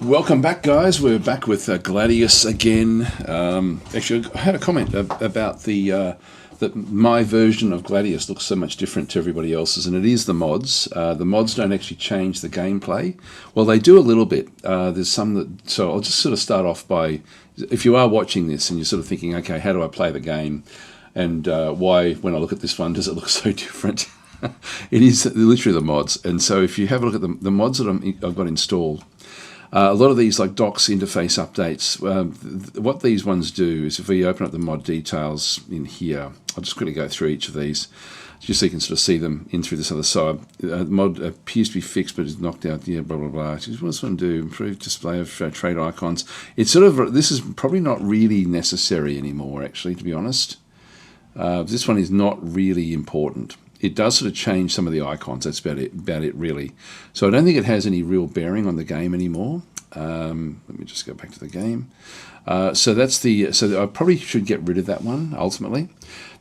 Welcome back, guys. We're back with GLADIUS again. Actually, I had a comment about that my version of GLADIUS looks so much different to everybody else's, and it is the mods. The mods don't actually change the gameplay. Well, they do a little bit. There's some that... So I'll just sort of start off by... If you are watching this and you're sort of thinking, okay, how do I play the game? And why, when I look at this one, does it look so different? It is literally the mods. And so if you have a look at the mods that I've got installed, a lot of these, like docs interface updates, what these ones do is if we open up the mod details in here, I'll just quickly go through each of these, just so you can sort of see them in through this other side. The mod appears to be fixed, but is knocked out, yeah, blah, blah, blah. What does this one do? Improve display of trade icons. It's sort of, this is probably not really necessary anymore, actually, to be honest. This one is not really important. It does sort of change some of the icons. That's about it really. So I don't think it has any real bearing on the game anymore. Let me just go back to the game. So I probably should get rid of that one ultimately.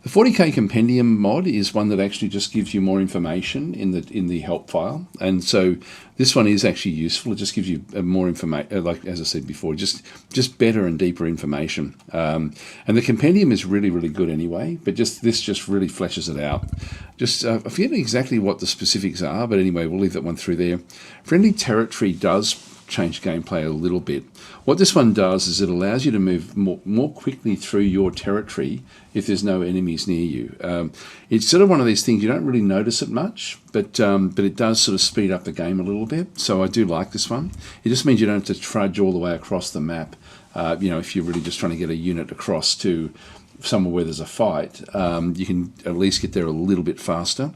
The 40k compendium mod is one that actually just gives you more information in the help file, and so this one is actually useful. It just gives you more information, like as I said before, just better and deeper information. And the compendium is really good anyway, but this just really fleshes it out. I forget exactly what the specifics are, but anyway, we'll leave that one through there. Friendly territory does change gameplay a little bit. What this one does is it allows you to move more quickly through your territory if there's no enemies near you. It's sort of one of these things, you don't really notice it much, but it does sort of speed up the game a little bit. So I do like this one. It just means you don't have to trudge all the way across the map. If you're really just trying to get a unit across to somewhere where there's a fight, you can at least get there a little bit faster.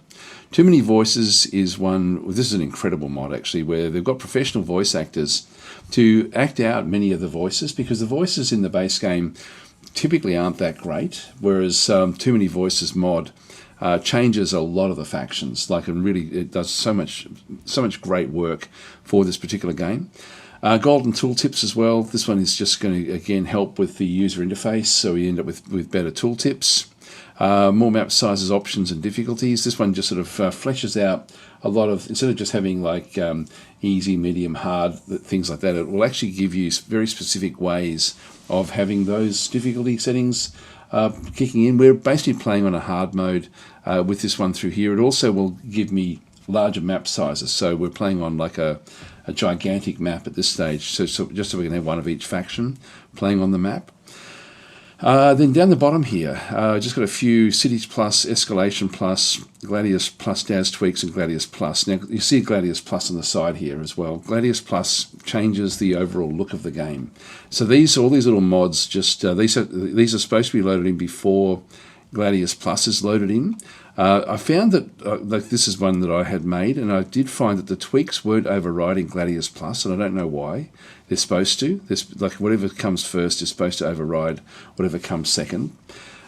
Too Many Voices is one, this is an incredible mod actually, where they've got professional voice actors to act out many of the voices, because the voices in the base game typically aren't that great, whereas Too Many Voices mod changes a lot of the factions, and really it does so much great work for this particular game. Golden tooltips as well. This one is just going to, again, help with the user interface, so we end up with better tooltips. More map sizes, options, and difficulties. This one just sort of fleshes out a lot of, instead of just having like easy, medium, hard, things like that, it will actually give you very specific ways of having those difficulty settings kicking in. We're basically playing on a hard mode with this one through here. It also will give me larger map sizes, so we're playing on like a gigantic map at this stage, so just so we can have one of each faction playing on the map. Then down the bottom here, just got a few Cities Plus, Escalation Plus, GLADIUS Plus, DAS Tweaks, and GLADIUS Plus. Now, you see GLADIUS Plus on the side here as well. GLADIUS Plus changes the overall look of the game. So all these little mods, these are supposed to be loaded in before GLADIUS Plus is loaded in. I found that this is one that I had made, and I did find that the tweaks weren't overriding GLADIUS Plus, and I don't know why. They're supposed to. Whatever comes first is supposed to override whatever comes second.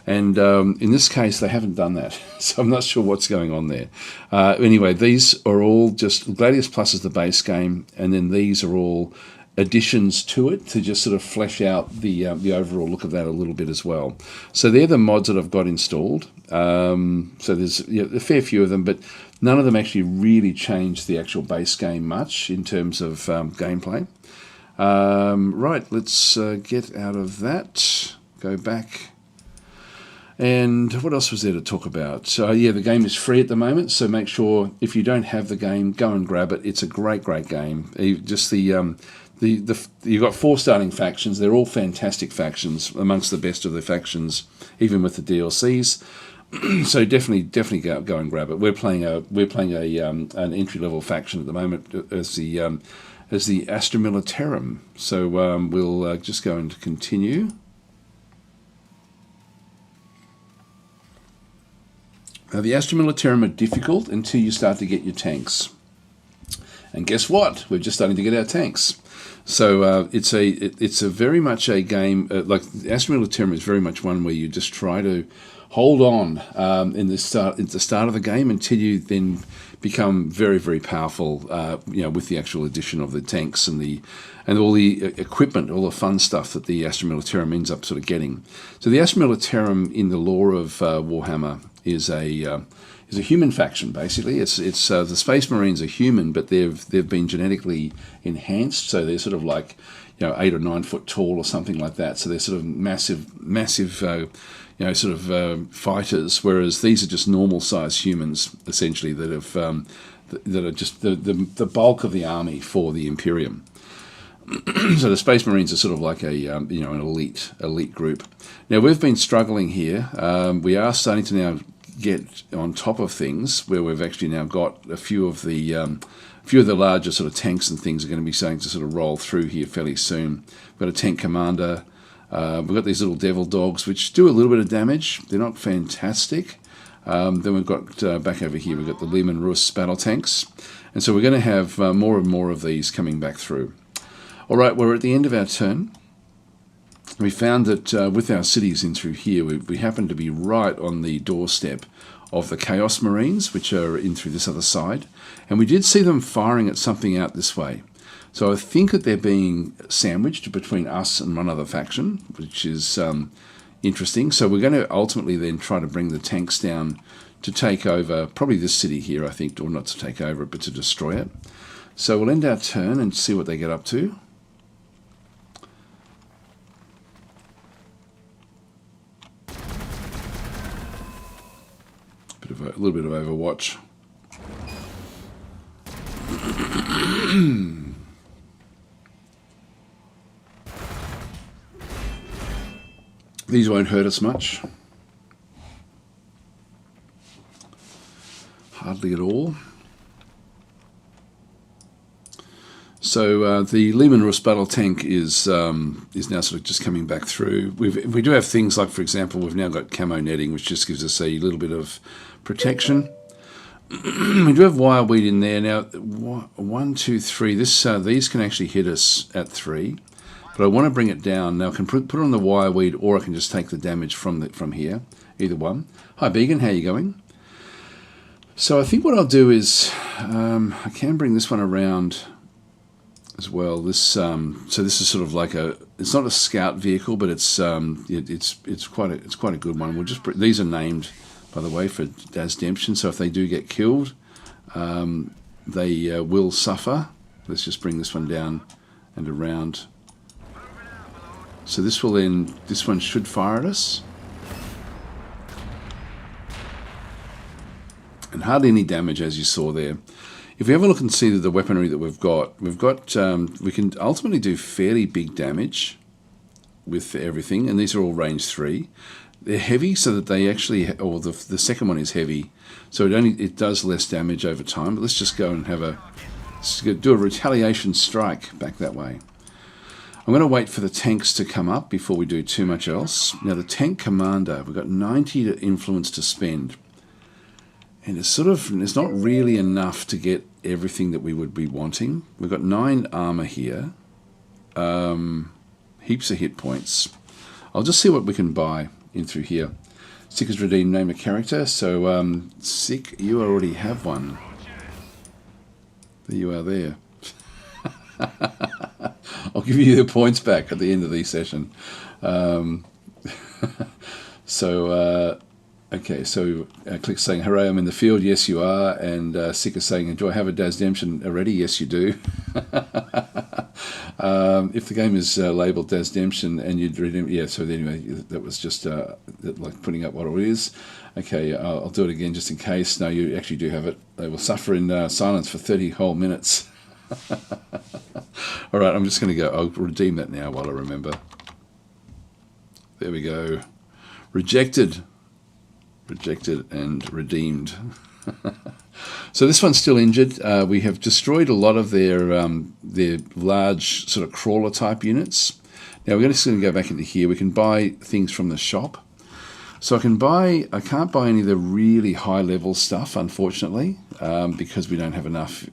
And in this case, they haven't done that, so I'm not sure what's going on there. Anyway, these are all just... GLADIUS Plus is the base game, and then these are all additions to it to just sort of flesh out the overall look of that a little bit as well. So they're the mods that I've got installed. So there's a fair few of them, but none of them actually really change the actual base game much in terms of gameplay. Right, let's get out of that, go back. And what else was there to talk about? So yeah, the game is free at the moment, so make sure if you don't have the game, go and grab it. It's a great game. Just you've got 4 starting factions. They're all fantastic factions, amongst the best of the factions, even with the DLCs. So definitely go and grab it. We're playing an entry level faction at the moment as the Astra Militarum. So we'll just go and continue. Now the Astra Militarum are difficult until you start to get your tanks. And guess what? We're just starting to get our tanks. So it's a very much a game, like Astra Militarum is very much one where you just try to hold on at the start of the game until you then become very powerful, with the actual addition of the tanks and all the equipment, all the fun stuff that the Astra Militarum ends up sort of getting. So the Astra Militarum in the lore of Warhammer is a is a human faction. Basically, it's the Space Marines are human, but they've been genetically enhanced, so they're sort of like 8 or 9 foot tall or something like that. So they're sort of massive fighters, whereas these are just normal sized humans essentially that have that are just the bulk of the army for the Imperium. So the Space Marines are sort of like an elite group. Now we've been struggling here. We are starting to now get on top of things where we've actually now got a few of the larger sort of tanks and things are going to be starting to sort of roll through here fairly soon. We've got a tank commander. We've got these little devil dogs which do a little bit of damage. They're not fantastic. Then we've got back over here, we've got the Lehman Russ battle tanks. And so we're going to have more and more of these coming back through. All right, we're at the end of our turn. We found that with our cities in through here, we happen to be right on the doorstep of the Chaos Marines, which are in through this other side. And we did see them firing at something out this way. So I think that they're being sandwiched between us and one other faction, which is interesting. So we're going to ultimately then try to bring the tanks down to take over probably this city here, I think, or not to take over it, but to destroy it. So we'll end our turn and see what they get up to. A little bit of Overwatch. These won't hurt us much. Hardly at all. So the Lehman Russ battle tank is now sort of just coming back through. We do have things like, for example, we've now got camo netting, which just gives us a little bit of protection. We do have wireweed in there now. 1, 2, 3. These can actually hit us at 3, but I want to bring it down now. I can put it on the wireweed, or I can just take the damage from here. Either one. Hi, Began. How are you going? So I think what I'll do is I can bring this one around as well. So this is sort of like it's not a scout vehicle, but it's quite a good one. These are named, by the way, for DasDemption, so if they do get killed, they will suffer. Let's just bring this one down and around. So this one should fire at us. And hardly any damage, as you saw there. If we have a look and see the weaponry that we've got, we can ultimately do fairly big damage with everything, and these are all range 3. They're heavy, so that they actually, or the second one is heavy, so it does less damage over time. But let's just go and do a retaliation strike back that way. I'm going to wait for the tanks to come up before we do too much else. Now the tank commander, we've got 90 influence to spend. And it's not really enough to get everything that we would be wanting. We've got 9 armor here. Heaps of hit points. I'll just see what we can buy in through here. Sick has redeemed name a character. So, Sick, you already have one. There you are there. I'll give you the points back at the end of the session. Okay, so Click's saying, hooray, I'm in the field. Yes, you are. And Sick is saying, do I have a DasDemption already? Yes, you do. If the game is labelled DasDemption and you'd redeem, yeah, so anyway, that was just like putting up what it is. Okay, I'll do it again just in case. No, you actually do have it. They will suffer in silence for 30 whole minutes. All right, I'm just going to go. I'll redeem that now while I remember. There we go. Rejected and redeemed. So this one's still injured. We have destroyed a lot of their large sort of crawler type units. Now we're just going to go back into here. We can buy things from the shop. So I can't buy any of the really high level stuff, unfortunately, because we don't have enough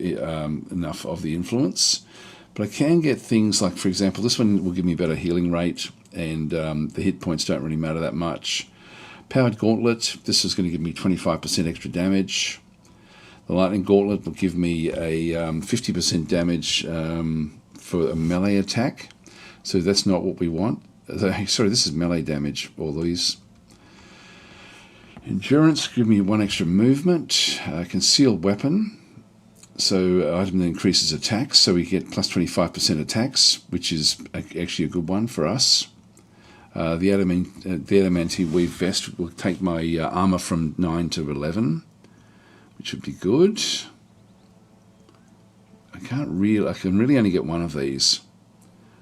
of the influence. But I can get things like, for example, this one will give me better healing rate, and the hit points don't really matter that much. Powered Gauntlet, this is going to give me 25% extra damage. The Lightning Gauntlet will give me a 50% damage for a melee attack. So that's not what we want. Sorry, this is melee damage, all these. Endurance, give me 1 extra movement. Concealed weapon. So item that increases attacks, so we get plus 25% attacks, which is actually a good one for us. The adamantine weave vest will take my armor from 9 to 11, which would be good. I can really only get one of these.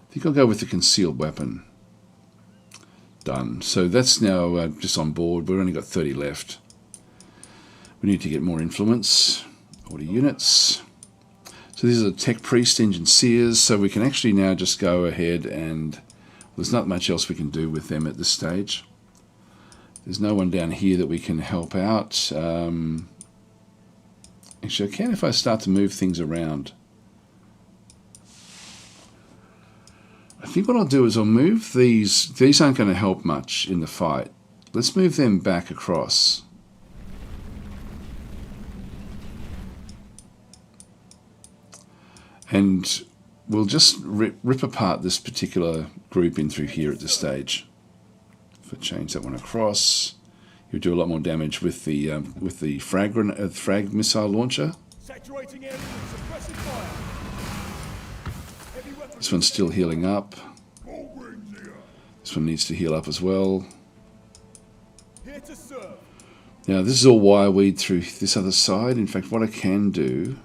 I think I'll go with the concealed weapon. Done. So that's now just on board. We've only got 30 left. We need to get more influence. Order units. So these are the Tech Priest Engine Seers, so we can actually now just go ahead and there's not much else we can do with them at this stage. There's no one down here that we can help out. Actually, I can if I start to move things around. I think what I'll do is I'll move these. These aren't going to help much in the fight. Let's move them back across. And we'll just rip apart this particular group in through here at this stage. If I change that one across, you'll do a lot more damage with the frag missile launcher. This one's still healing up. This one needs to heal up as well. Now this is all wireweed through this other side. In fact, what I can do,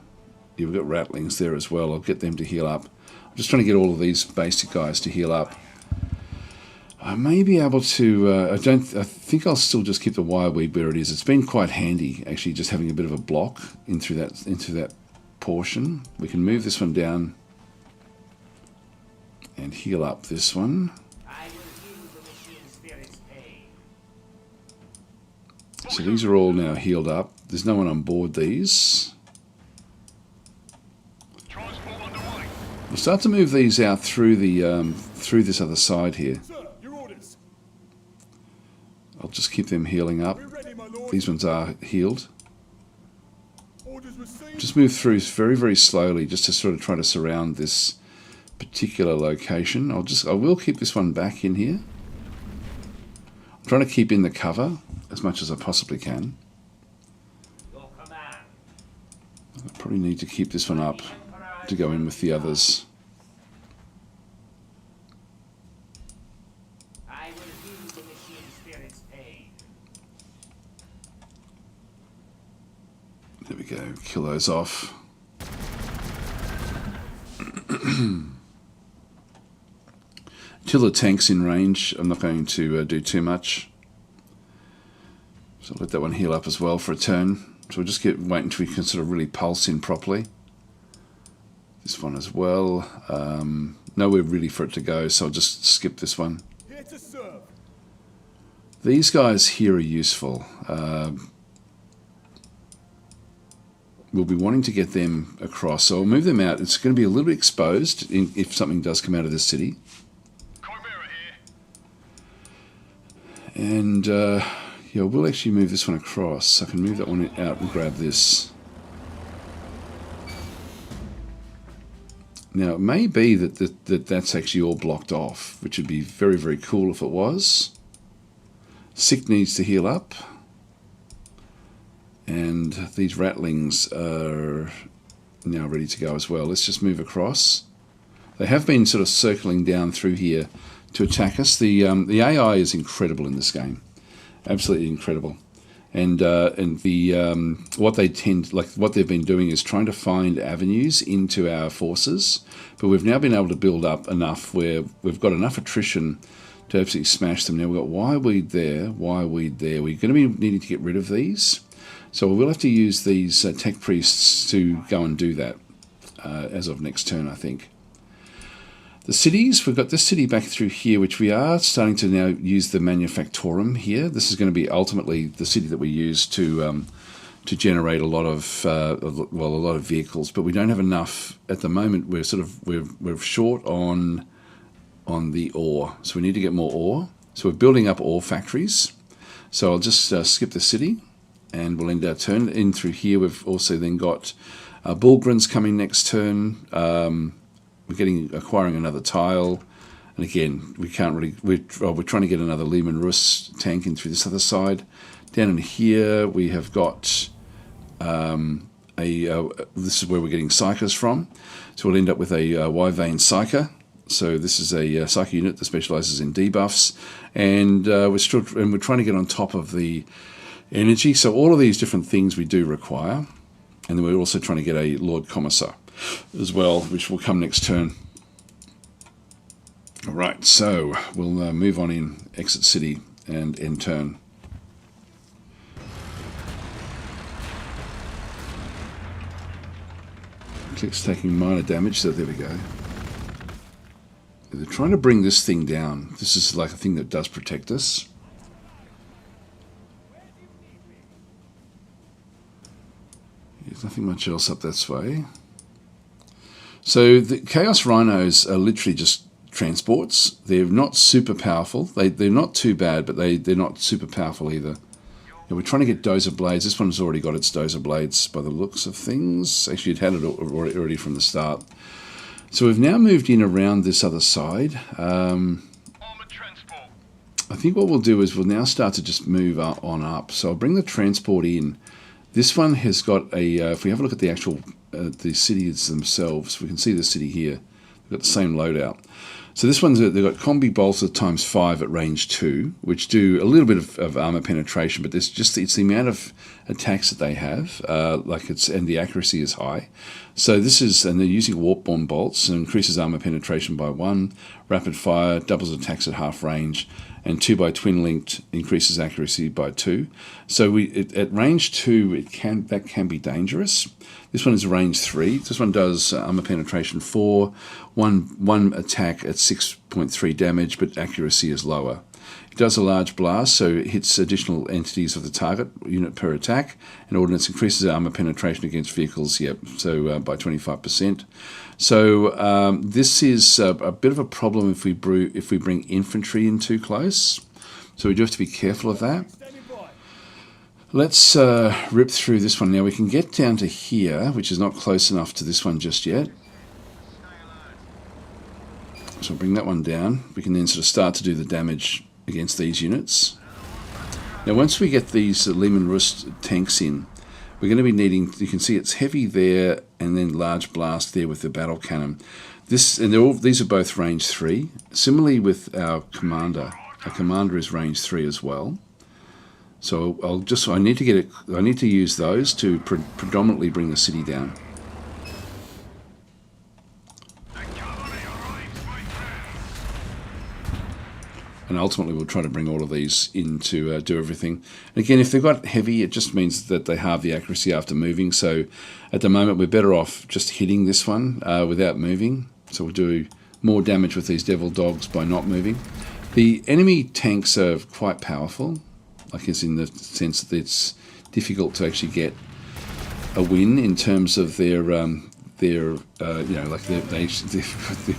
you've got rattlings there as well. I'll get them to heal up. I'm just trying to get all of these basic guys to heal up. I may be able to. I think I'll still just keep the wireweed where it is. It's been quite handy actually, just having a bit of a block into that portion. We can move this one down and heal up this one. So these are all now healed up. There's no one on board these. We'll start to move these out through the through this other side here. I'll just keep them healing up. These ones are healed. Just move through very, very slowly, just to sort of try to surround this particular location. I will keep this one back in here. I'm trying to keep in the cover as much as I possibly can. I probably need to keep this one up to go in with the others. There we go, kill those off. Until the tank's in range, I'm not going to do too much. So I'll let that one heal up as well for a turn. So we'll just wait until we can sort of really pulse in properly. This one as well. Nowhere really for it to go, so I'll just skip this one. These guys here are useful. We'll be wanting to get them across, so I'll move them out. It's going to be a little bit exposed if something does come out of this city. And yeah, we'll actually move this one across. I can move that one out and grab this. Now, it may be that's actually all blocked off, which would be very, very cool if it was. Sick needs to heal up. And these rattlings are now ready to go as well. Let's just move across. They have been sort of circling down through here to attack us. The AI is incredible in this game, absolutely incredible. And what they've been doing is trying to find avenues into our forces. But we've now been able to build up enough where we've got enough attrition to absolutely smash them. Now we've got wireweed there, wireweed there. We're going to be needing to get rid of these. So we'll have to use these tech priests to go and do that as of next turn, I think. The cities, we've got this city back through here, which we are starting to now use the Manufactorum here. This is going to be ultimately the city that we use to generate a lot of a lot of vehicles, but we don't have enough at the moment. We're short on the ore, so we need to get more ore. So we're building up ore factories. So I'll just skip the city. And we'll end our turn. In through here, we've also then got Bullgrins coming next turn. We're acquiring another tile, and again, we can't really. We're trying to get another Lehman Russ tank in through this other side. Down in here we have got this is where we're getting psychers from. So we'll end up with a Y-Vein psyker. So this is a psyker unit that specialises in debuffs, and we're trying to get on top of the energy. So all of these different things we do require, and then we're also trying to get a Lord Commissar as well, which will come next turn. All right, so we'll move on in, exit city, and end turn. Click's taking minor damage, so there we go. They're trying to bring this thing down. This is like a thing that does protect us. There's nothing much else up that way. So the Chaos Rhinos are literally just transports. They're not super powerful. They're not too bad, but they're not super powerful either. Now we're trying to get Dozer Blades. This one's already got its Dozer Blades by the looks of things. Actually, it had it already from the start. So we've now moved in around this other side. I think what we'll do is we'll now start to just move on up. So I'll bring the transport in. This one has got a, if we have a look at the actual, the cities themselves, we can see the city here. They've got the same loadout. So this one's, they've got combi bolter ×5 at range 2, which do a little bit of armor penetration, but it's the amount of attacks that they have, and the accuracy is high. So this is, and they're using warp-borne bolts, and increases armor penetration by 1, rapid fire, doubles attacks at half range, and 2 by twin linked increases accuracy by 2. So at range 2, that can be dangerous. This one is range 3. This one does armor penetration 4, one attack at 6.3 damage, but accuracy is lower. It does a large blast, so it hits additional entities of the target unit per attack, and ordnance increases armor penetration against vehicles, so by 25%. So this is a bit of a problem if we bring infantry in too close. So we do have to be careful of that. Let's rip through this one. Now we can get down to here, which is not close enough to this one just yet. So I'll bring that one down. We can then sort of start to do the damage against these units. Now once we get these Lehman Rust tanks in, we're going to be needing, you can see it's heavy there and then large blast there with the battle cannon. These are both range 3. Similarly with our commander is range 3 as well. So I need to use those to predominantly bring the city down. And ultimately we'll try to bring all of these in to do everything. And again, if they've got heavy, it just means that they halve the accuracy after moving. So at the moment we're better off just hitting this one without moving. So we'll do more damage with these devil dogs by not moving. The enemy tanks are quite powerful, like it's in the sense that it's difficult to actually get a win in terms of their they're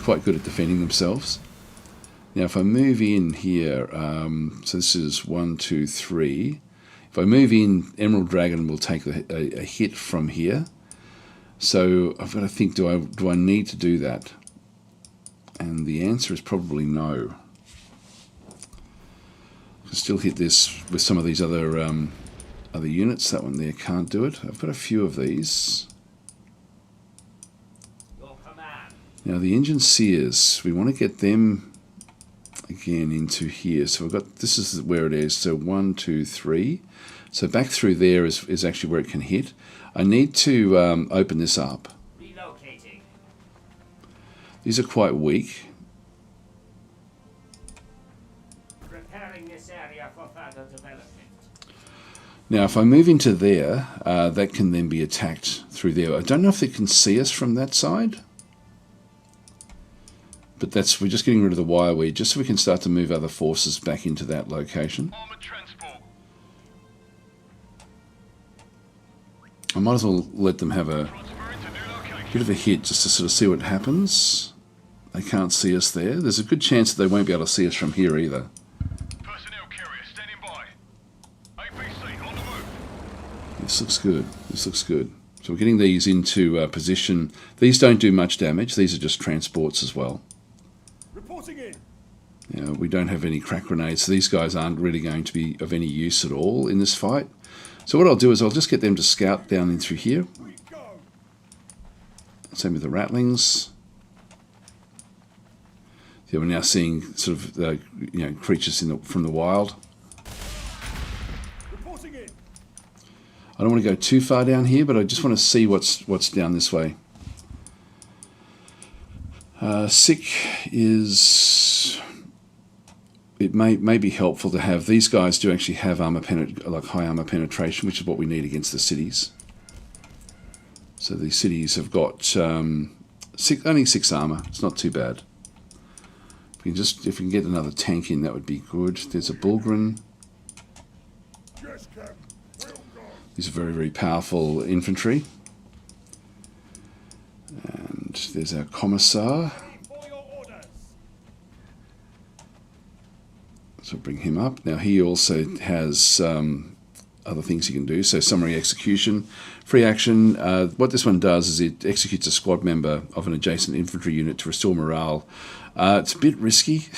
quite good at defending themselves. Now if I move in here, so this is 1, 2, 3. If I move in, Emerald Dragon will take a hit from here. So I've got to think, do I need to do that? And the answer is probably no. I can still hit this with some of these other units. That one there can't do it. I've got a few of these. Now the Engine Seers, we want to get them again into here. So we've got, this is where it is. So 1, 2, 3. So back through there is actually where it can hit. I need to open this up. Relocating. These are quite weak. Preparing this area for further development. Now if I move into there, that can then be attacked through there. I don't know if they can see us from that side. But we're just getting rid of the wire weed, just so we can start to move other forces back into that location. I might as well let them have a bit of a hit, just to sort of see what happens. They can't see us there. There's a good chance that they won't be able to see us from here either. Personnel carrier standing by. APC on the move. This looks good. This looks good. So we're getting these into position. These don't do much damage. These are just transports as well. Reporting in. We don't have any crack grenades, so these guys aren't really going to be of any use at all in this fight. So what I'll do is I'll just get them to scout down in through here. Same with the ratlings. Yeah, we're now seeing sort of the creatures from the wild. I don't want to go too far down here, but I just want to see what's down this way. Sick is... It may be helpful to have... These guys do actually have high armor penetration, which is what we need against the cities. So these cities have got only 6 armor. It's not too bad. If we can get another tank in, that would be good. There's a Bulgren. These are very, very powerful infantry. And there's our Commissar. So bring him up. Now he also has other things he can do. So summary execution, free action. What this one does is it executes a squad member of an adjacent infantry unit to restore morale. It's a bit risky.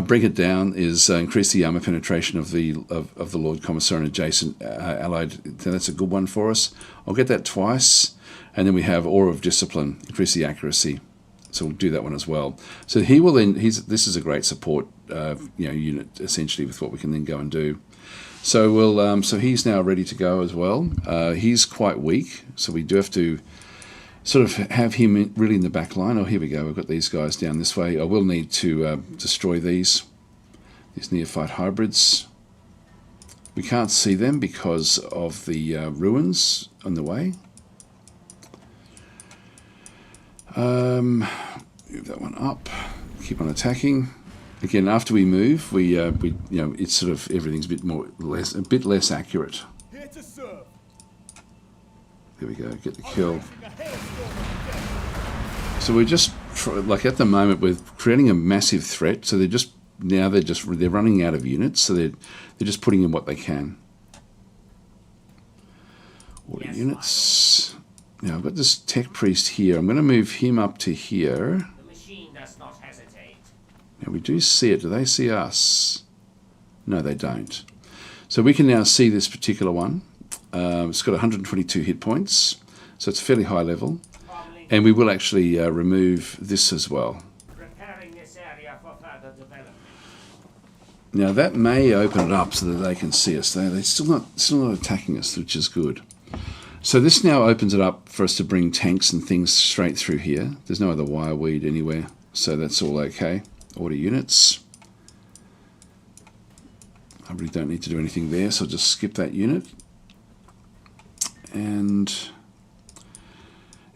Bring it down is increase the armor penetration of the Lord Commissar and adjacent allied. That's a good one for us. I'll get that twice, and then we have Aura of Discipline, increase the accuracy. So we'll do that one as well. So he will then. This is a great support unit essentially with what we can then go and do. So we'll. So he's now ready to go as well. He's quite weak, so we do have to sort of have him really in the back line. Oh, here we go. We've got these guys down this way. I will need to destroy these neophyte hybrids. We can't see them because of the ruins on the way. Move that one up. Keep on attacking. Again, after we move, we it's sort of everything's a bit less accurate. Here to serve. There we go. Get the kill. So we're just like at the moment we're creating a massive threat. So they're running out of units. So they're just putting in what they can. Order units. Now I've got this tech priest here. I'm going to move him up to here. The machine does not hesitate. Now we do see it. Do they see us? No, they don't. So we can now see this particular one. It's got 122 hit points, so it's fairly high level. And we will actually remove this as well. Preparing this area for further development. Now that may open it up so that they can see us. They're still not attacking us, which is good. So this now opens it up for us to bring tanks and things straight through here. There's no other wire weed anywhere, so that's all okay. Order units. I really don't need to do anything there, so I'll just skip that unit. And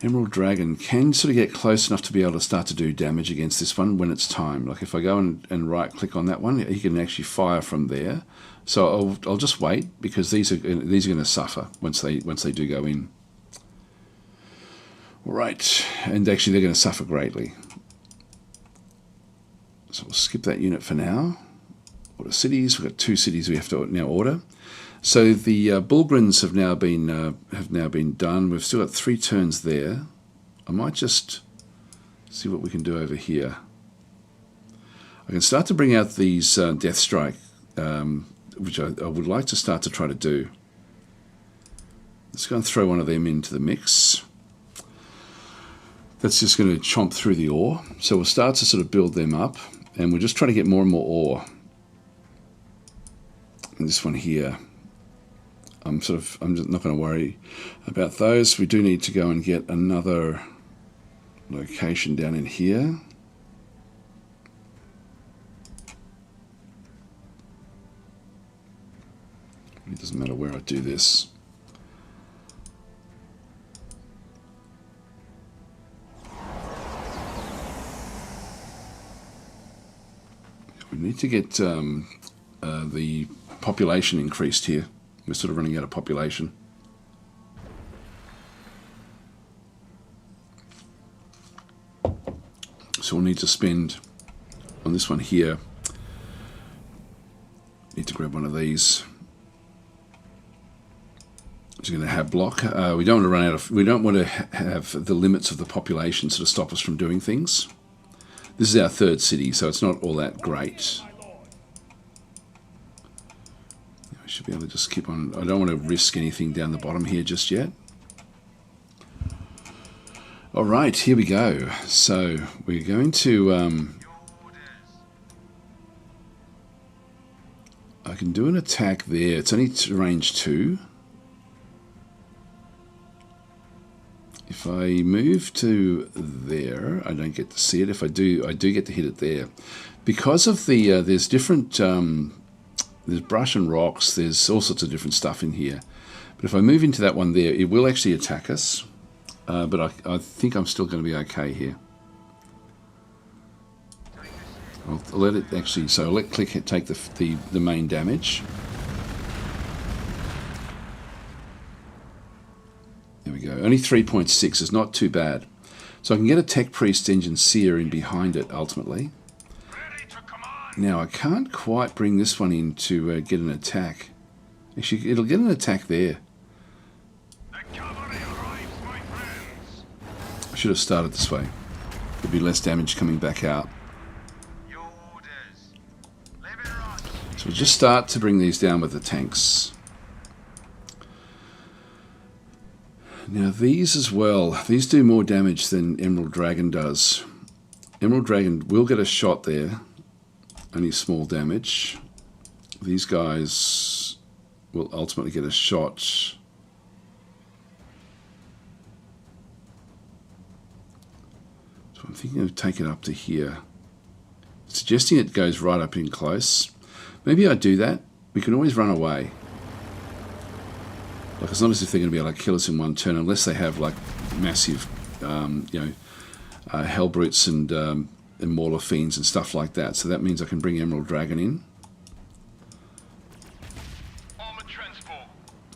Emerald Dragon can sort of get close enough to be able to start to do damage against this one when it's time. Like if I go and right click on that one, he can actually fire from there. So I'll just wait because these are going to suffer once they do go in. Right, and actually they're going to suffer greatly. So we'll skip that unit for now. Order cities. We've got 2 cities we have to now order. So the Bulgrins have now been done. We've still got 3 turns there. I might just see what we can do over here. I can start to bring out these Death Strike, which I would like to start to try to do. Let's go and throw one of them into the mix. That's just going to chomp through the ore. So we'll start to sort of build them up, and we'll just try to get more and more ore. And this one here. I'm just not going to worry about those. We do need to go and get another location down in here. It doesn't matter where I do this. We need to get the population increased here. We're sort of running out of population. So we'll need to spend on this one here. Need to grab one of these. Just going to have block. We don't want to run out of. We don't want to have the limits of the population sort of stop us from doing things. This is our third city, so it's not all that great. I should be able to just keep on. I don't want to risk anything down the bottom here just yet. All right, here we go. So we're going to... I can do an attack there. It's only range 2. If I move to there, I don't get to see it. If I do get to hit it there. Because of the, there's different, there's brush and rocks, there's all sorts of different stuff in here. But if I move into that one there, it will actually attack us. But I think I'm still going to be okay here. I'll let it actually, so I'll let click take the main damage. There we go. Only 3.6 is not too bad. So I can get a Tech Priest Engine Seer in behind it ultimately. Now I can't quite bring this one in to get an attack. Actually, it'll get an attack there. I should have started this way. There'd be less damage coming back out. So we'll just start to bring these down with the tanks. Now these as well, these do more damage than Emerald Dragon does. Emerald Dragon will get a shot there, only small damage. These guys will ultimately get a shot. So I'm thinking of taking it up to here. Suggesting it goes right up in close. Maybe I do that. We can always run away. Like, it's not as if they're going to be able to kill us in one turn unless they have like massive, Hellbrutes and Mauler Fiends and stuff like that. So that means I can bring Emerald Dragon in. Armored transport.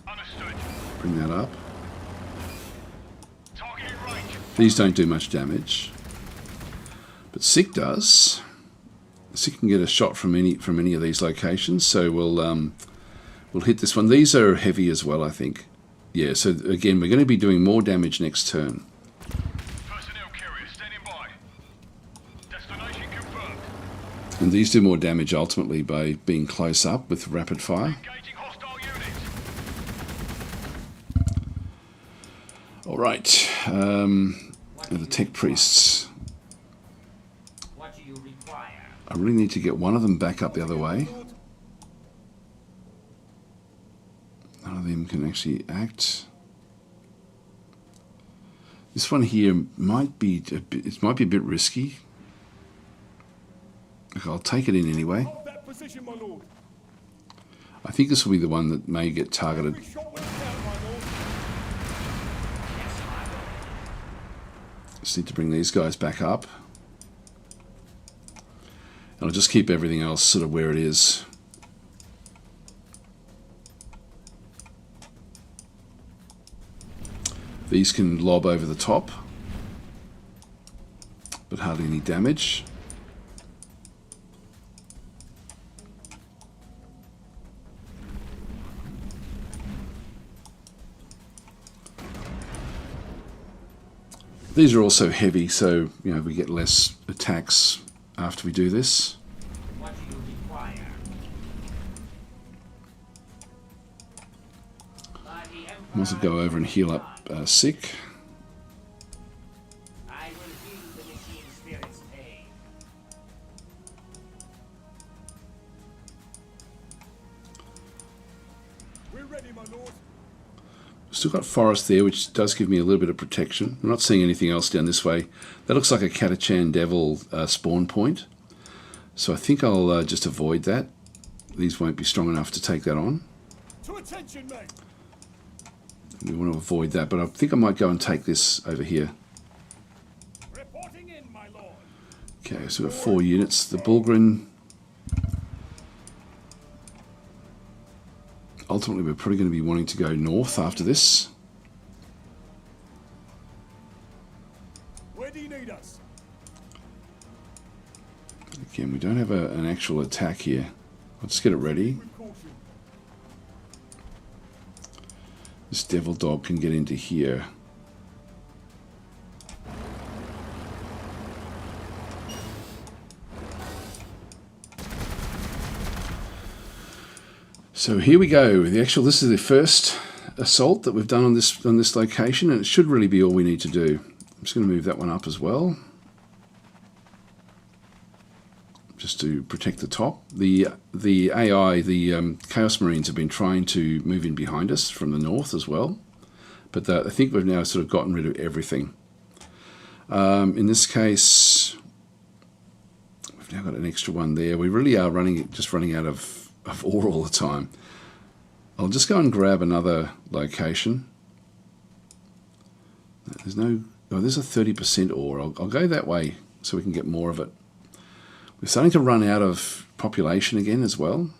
Understood. Bring that up. Target range. These don't do much damage, but Sick does. Sick can get a shot from any of these locations. So we'll hit this one. These are heavy as well, I think. Yeah. So again, we're going to be doing more damage next turn. Personnel carrier standing by. Destination confirmed. And these do more damage ultimately by being close up with rapid fire. Engaging hostile units. All right. The Tech Priests. What do you require? I really need to get one of them back up the other way. None of them can actually act. This one here might be a bit risky. Okay, I'll take it in anyway. I think this will be the one that may get targeted. Just need to bring these guys back up. And I'll just keep everything else sort of where it is. These can lob over the top, but hardly any damage. These are also heavy, so we get less attacks after we do this. What do you require? I'll also go over and heal up Sick. I will heal the machine spirit's pain. We're ready, my lord. Still got forest there, which does give me a little bit of protection. I'm not seeing anything else down this way. That looks like a Catachan Devil spawn point. So I think I'll just avoid that. These won't be strong enough to take that on. To attention, mate. We want to avoid that, but I think I might go and take this over here. Reporting in, my lord. Okay, so we've got 4 units. The Bulgrin. Ultimately, we're probably going to be wanting to go north after this. Where do you need us? Again, we don't have an actual attack here. Let's get it ready. This Devil Dog can get into here. So here we go. This is the first assault that we've done on this location, and it should really be all we need to do. I'm just going to move that one up as well, just to protect the top. The AI, the Chaos Marines, have been trying to move in behind us from the north as well, but I think we've now sort of gotten rid of everything. In this case, we've now got an extra one there. We really are just running out of ore all the time. I'll just go and grab another location. There's no... Oh, there's a 30% ore. I'll go that way so we can get more of it. We're starting to run out of population again as well.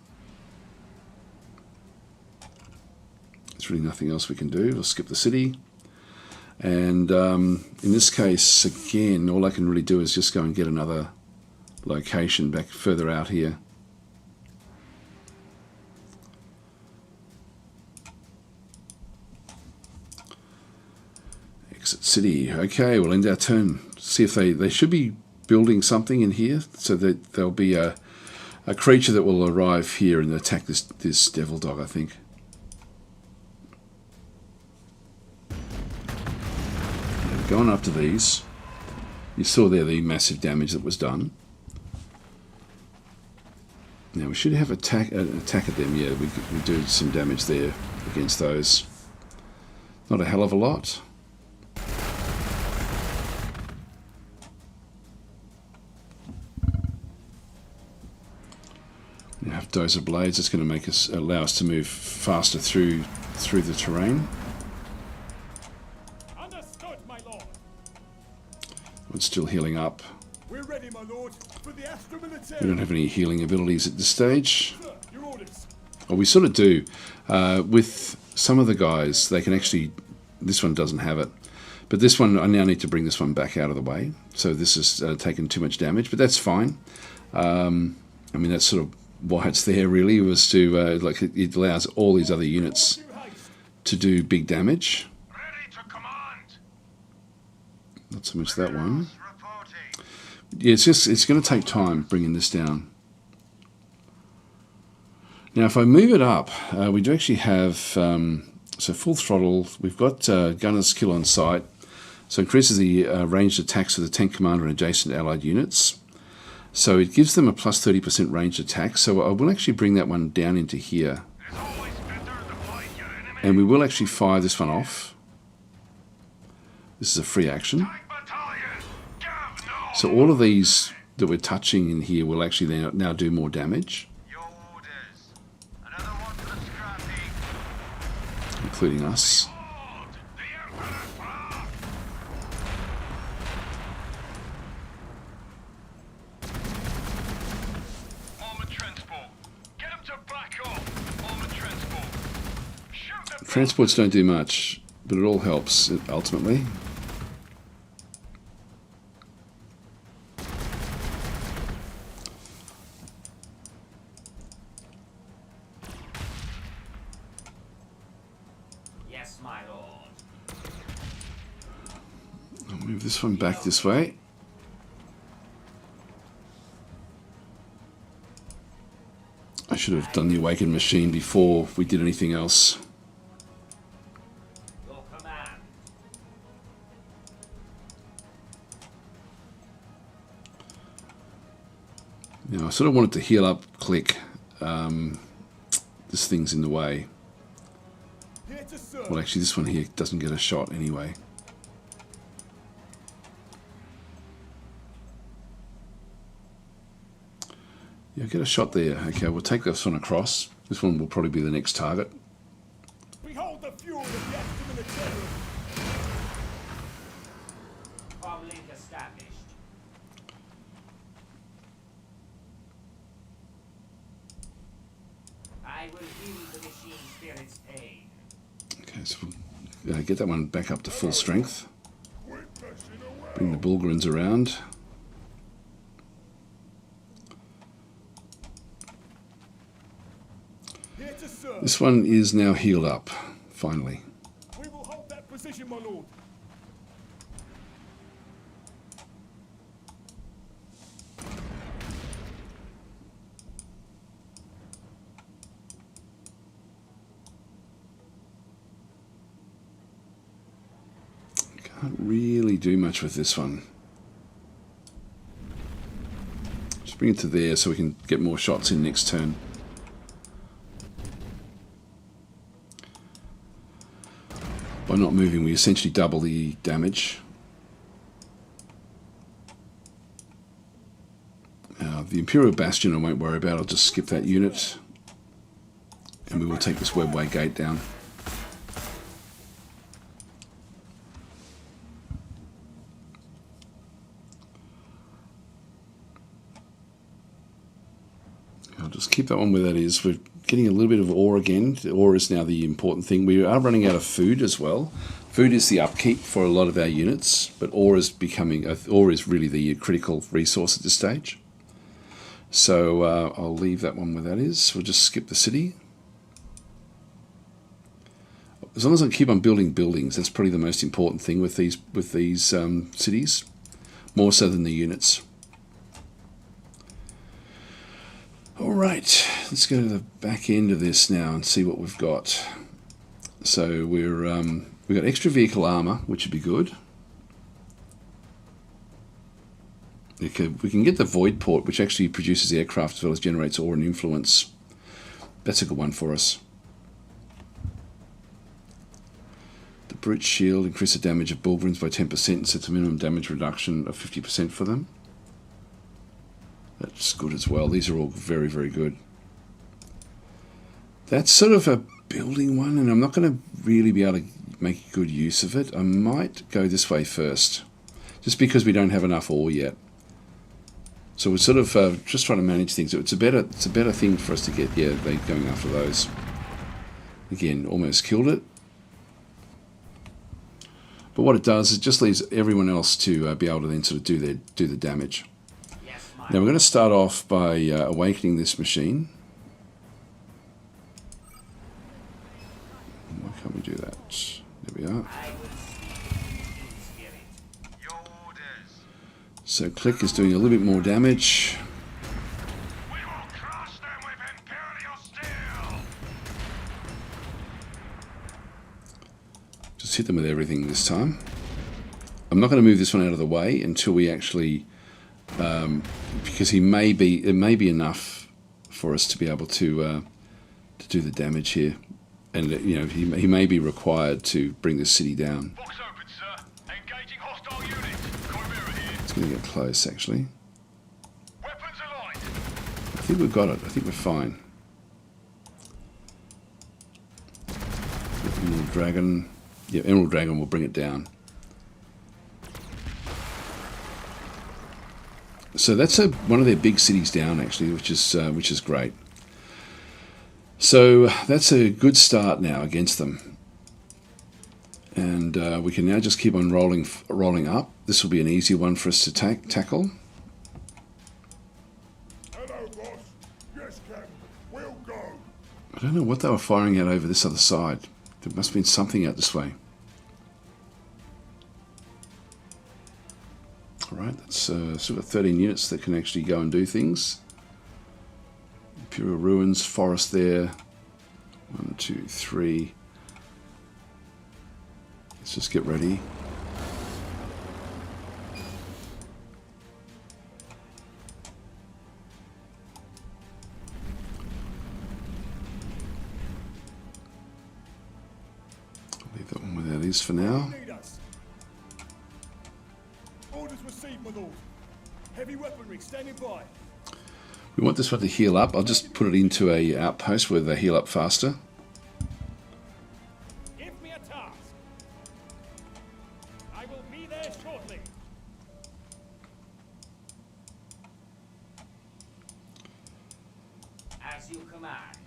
There's really nothing else we can do. We'll skip the city. And in this case, again, all I can really do is just go and get another location back further out here. Exit city. Okay, we'll end our turn. See if they should be building something in here, so that there'll be a creature that will arrive here and attack this devil dog, I think. Yeah, going after these. You saw there the massive damage that was done. Now we should have an attack at them. Yeah, we do some damage there against those. Not a hell of a lot. We have dozer blades. It's going to allow us to move faster through the terrain. Understood, my lord. We're still healing up. We're ready, my lord, for the Astra Militarum. We don't have any healing abilities at this stage. Sir, your orders. Well, we sort of do. With some of the guys, they can actually... This one doesn't have it. But this one, I now need to bring this one back out of the way. So this has taken too much damage, but that's fine. I mean, that's sort of why it's there, really, was to... it allows all these other units to do big damage. Ready to command. Not so much that one. Yeah, it's going to take time bringing this down. Now, if I move it up, we do actually have so full throttle. We've got gunner's kill on sight, so increases the ranged attacks of the tank commander and adjacent allied units. So it gives them a plus 30% ranged attack. So I will actually bring that one down into here, and we will actually fire this one off. This is a free action. So all of these that we're touching in here will actually now do more damage. Your orders. Another one for the scrappy. Including us. The Emperor's wrath. Armored transport. Get them to back off. Armored transport. Shoot them. Transports don't do much, but it all helps ultimately. Yes, my lord. I'll move this one back this way. I should have done the awakened machine before we did anything else. Your command. Now, I sort of wanted to heal up Click. This thing's in the way. Here to serve. Well, actually, this one here doesn't get a shot anyway. Yeah, get a shot there. Okay, we'll take this one across. This one will probably be the next target. Behold the fury of the Astra Militarum. Our link established. I will heal the machine spirit's pain. Okay, so we'll get that one back up to full strength. We're pushing away. Bring the Bulgarins around. Here to serve. This one is now healed up, finally. We will hold that position, my lord. Can't really do much with this one. Just bring it to there so we can get more shots in next turn. By not moving, we essentially double the damage. The Imperial Bastion I won't worry about, I'll just skip that unit. And we will take this webway gate down. I'll just keep that one where that is. We're getting a little bit of ore again. The ore is now the important thing. We are running out of food as well. Food is the upkeep for a lot of our units, but ore is really the critical resource at this stage. So I'll leave that one where that is. We'll just skip the city. As long as I keep on building buildings, that's probably the most important thing with these cities, more so than the units. All right, let's go to the back end of this now and see what we've got. So we've got extra vehicle armor, which would be good. We can get the Void Port, which actually produces aircraft as well as generates ore and influence. That's a good one for us. The Brute Shield increases the damage of Bulverins by 10% and sets a minimum damage reduction of 50% for them. That's good as well. These are all very, very good. That's sort of a building one, and I'm not going to really be able to make good use of it. I might go this way first, just because we don't have enough ore yet. So we're sort of just trying to manage things. It's a better thing for us to get. Yeah, they're going after those. Again, almost killed it. But what it does is it just leaves everyone else to be able to then sort of do the damage. Now we're going to start off by awakening this machine. Why can't we do that? There we are. So Click is doing a little bit more damage. We will crush them with Imperial steel. Just hit them with everything this time. I'm not going to move this one out of the way until we actually, because it may be enough for us to be able to do the damage here, and you know he may be required to bring the city down. Box open, sir. Engaging hostile units. Chimera here. It's going to get close actually. Weapons aligned. I think we've got it. I think we're fine. Emerald Dragon. Yeah, Emerald Dragon will bring it down. So that's one of their big cities down actually, which is great. So that's a good start now against them, and we can now just keep on rolling up. This will be an easier one for us to tackle. Hello, boss. Yes, Captain. We'll go. I don't know what they were firing at over this other side. There must have been something out this way. Alright, that's sort of 13 units that can actually go and do things. Imperial Ruins, forest there. 1, 2, 3. Let's just get ready. I'll leave that one where that is for now. Orders received, my lord. Heavy weaponry standing by. We want this one to heal up. I'll just put it into a outpost where they heal up faster. Give me a task. I will be there shortly. As you command.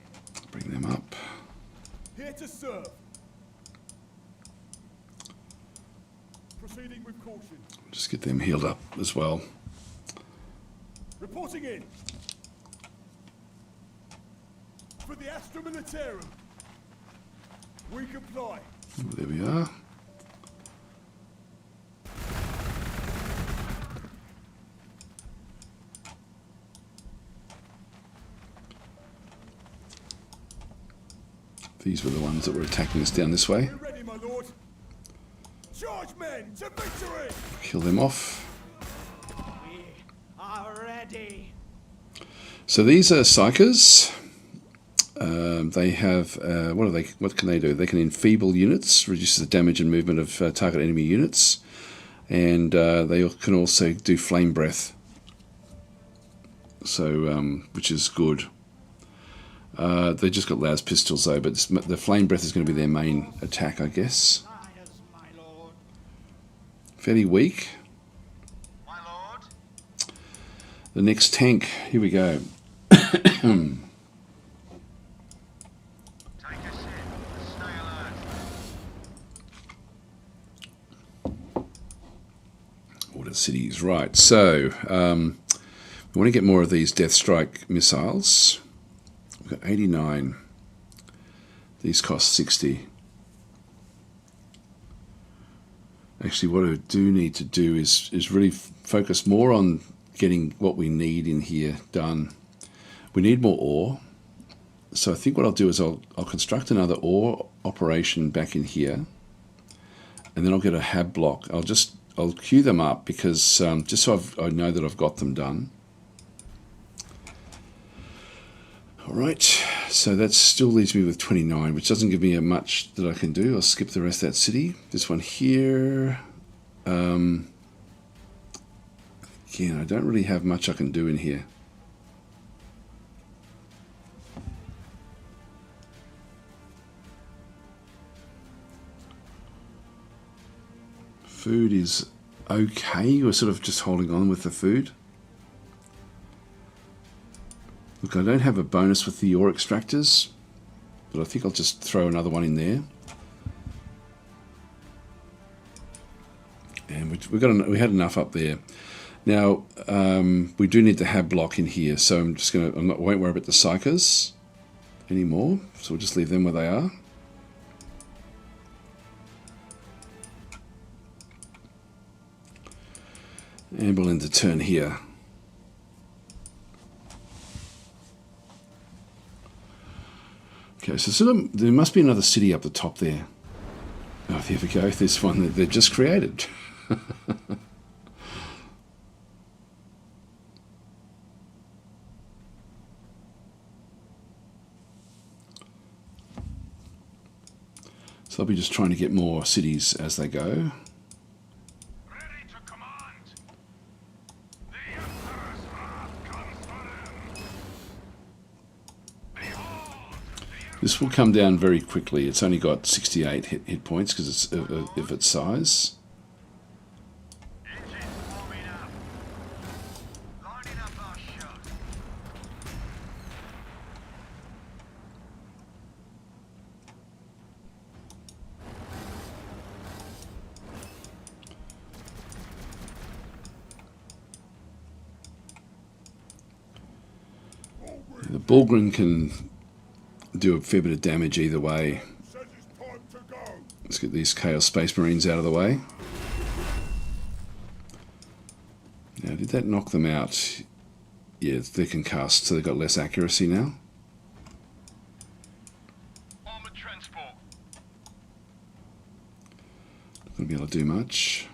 Bring them up. Here to serve. Proceeding with caution. Just get them healed up as well. Reporting in. For the Astra Militarum. We comply. There we are. These were the ones that were attacking us down this way. We're ready, my lord. Charge! Charge men to victory! Kill them off. We are ready. So these are psychers. They have what are they? What can they do? They can enfeeble units, reduces the damage and movement of target enemy units, and they can also do flame breath. So which is good. They just got las pistols though, but the flame breath is going to be their main attack, I guess. My lord. Fairly weak. My lord. The next tank. Here we go. Take a sip. Stay alert. Order cities. Right. So we want to get more of these Death Strike missiles. We've got 89. These cost 60. Actually, what I do need to do is really focus more on getting what we need in here done. We need more ore. So I think what I'll do is I'll construct another ore operation back in here. And then I'll get a hab block. I'll queue them up because just so I know that I've got them done. Alright, so that still leaves me with 29, which doesn't give me much that I can do. I'll skip the rest of that city. This one here, again, I don't really have much I can do in here. Food is okay. We're sort of just holding on with the food. Look, I don't have a bonus with the ore extractors, but I think I'll just throw another one in there. And we had enough up there. Now we do need the hab block in here, so I won't worry about the psychers anymore. So we'll just leave them where they are. And we'll end the turn here. Okay, so there must be another city up the top there. Oh, there we go. There's one that they've just created. So I'll be just trying to get more cities as they go. Ready to command. The Emperor's wrath comes for him. Behold, This will come down very quickly. It's only got 68 hit points because it's of its size. engines warming up. Lining up our shot. The Bullgren can do a fair bit of damage either way. Says it's time to go. Let's get these Chaos Space Marines out of the way. Now, did that knock them out? Yeah, they can cast, so they've got less accuracy now. Armored transport. Not going to be able to do much.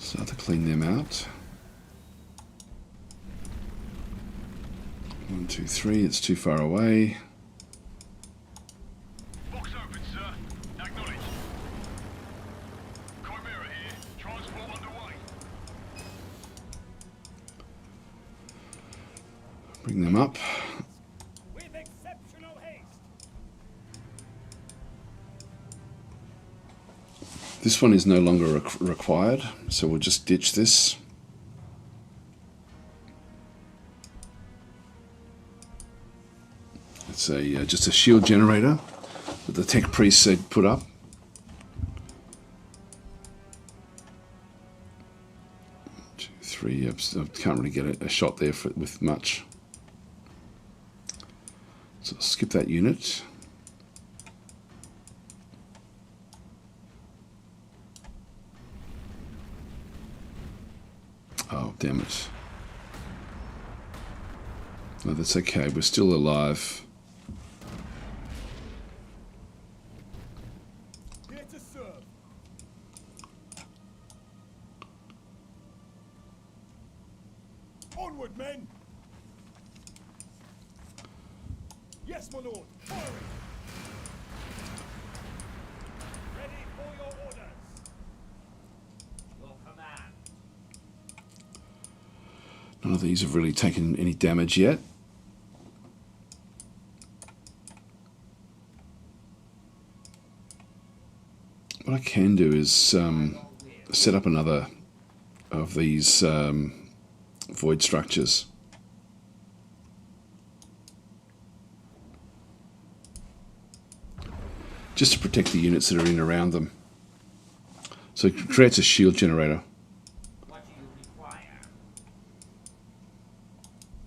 Start to clean them out. 1, 2, 3. It's too far away. Box open, sir. Acknowledged. Chimera here. Transport underway. Bring them up. With exceptional haste. This one is no longer required, so we'll just ditch this. It's just a shield generator that the tech priest said put up. 2, 3. I can't really get a shot there with much. So skip that unit. Oh, damn it. No, that's okay. We're still alive. Here to serve. Onward, men. Yes, my lord. Firing. Ready for your orders. Your command. None of these have really taken any damage yet. What I can do is set up another of these void structures. Just to protect the units that are in and around them. So it creates a shield generator. What do you require?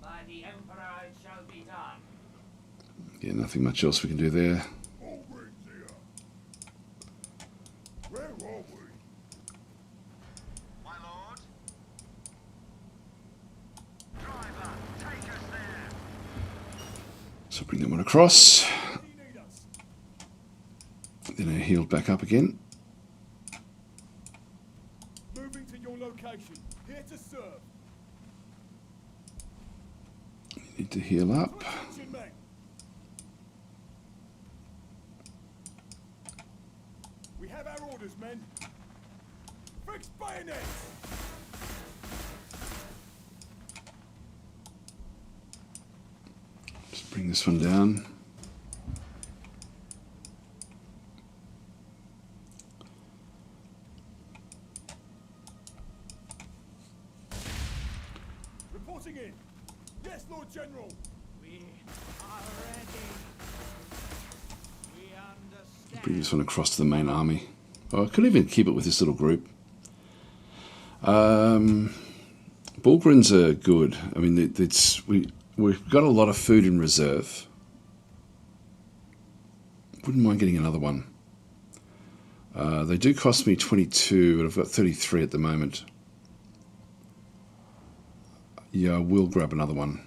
By the Emperor it shall be done. Yeah, nothing much else we can do there. Over here. Where are we? My lord. Driver, take us there. So bring that one across. Where do you need us? Then I healed back up again. Moving to your location. Here to serve. Need to heal up. Attention, men. We have our orders, men. Fix bayonets. Just bring this one down. Reporting in. Yes, Lord General. We are ready. We understand. Bring this one across to the main army. Oh, I could even keep it with this little group. Bullgrins are good. I mean, we've got a lot of food in reserve. Wouldn't mind getting another one. They do cost me 22, but I've got 33 at the moment. Yeah, I will grab another one.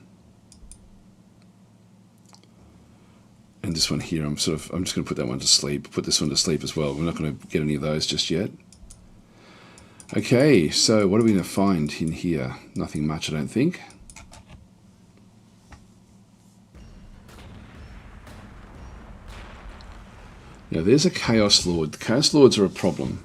And this one here, I'm just going to put that one to sleep. Put this one to sleep as well. We're not going to get any of those just yet. Okay, so what are we going to find in here? Nothing much, I don't think. Now there's a Chaos Lord. The Chaos Lords are a problem.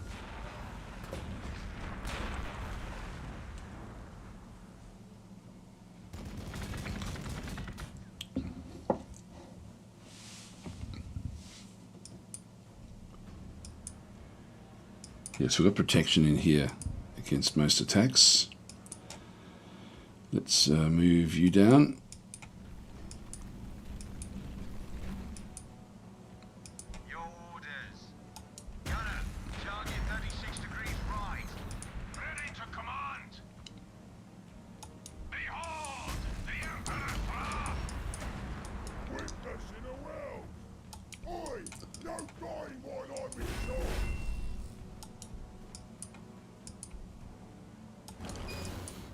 Yes, we've got protection in here against most attacks. Let's move you down. Your orders. Gunner, target 36 degrees right. Ready to command. Behold, the Emperor! Witnessing a world. Oi, no dying while I'm in charge.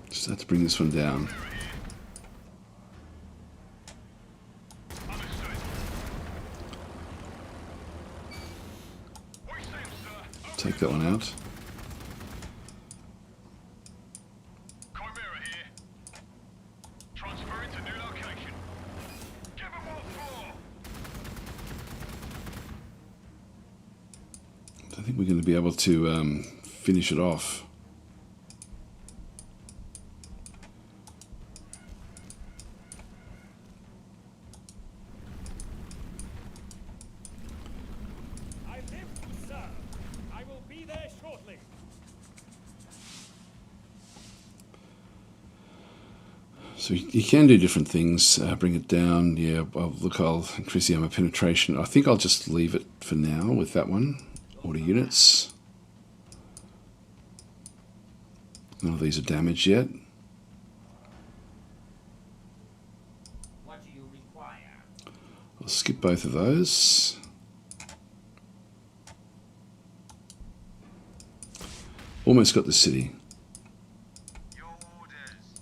Just have to bring this one down. Understood. Hoist them, sir. Take that one out. Chimera here. Transferring to new location. Give them all floor. I think we're going to be able to finish it off. I live to serve. I will be there shortly. So you can do different things. Bring it down. Yeah, I'll increase the armor penetration. I think I'll just leave it for now with that one. Order units. None of these are damaged yet. What do you require? I'll I'll skip both of those. Almost got the city. Your orders.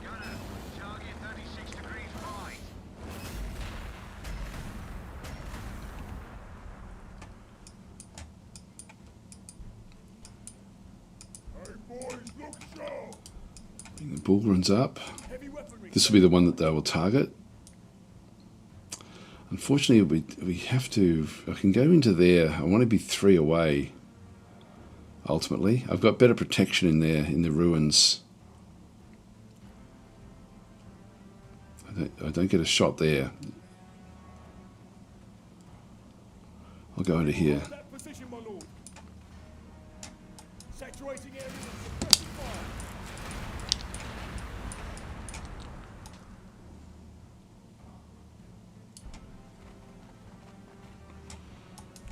Gunner, target 36 degrees right. Hey boys, look sharp. Bring the Bullgryns up. Heavy weaponry. This will be the one that they will target. Unfortunately, we have to... I can go into there. I want to be 3 away, ultimately. I've got better protection in there, in the ruins. I don't get a shot there. I'll go into here. That position, my lord. Saturating areas of suppressive fire.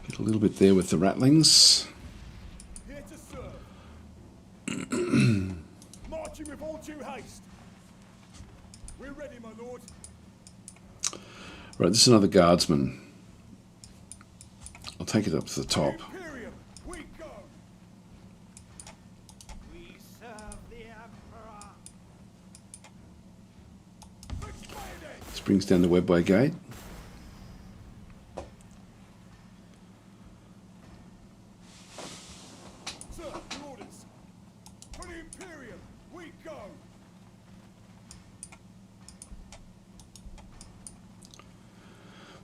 Get a little bit there with the ratlings. Here to serve. Marching with all due haste. We're ready, my lord. Right, this is another guardsman. I'll take it up to the top. Imperium, we go. We serve the Emperor. Fix bayonet. This brings down the webway gate. Sir, your orders. For the Imperium, we go.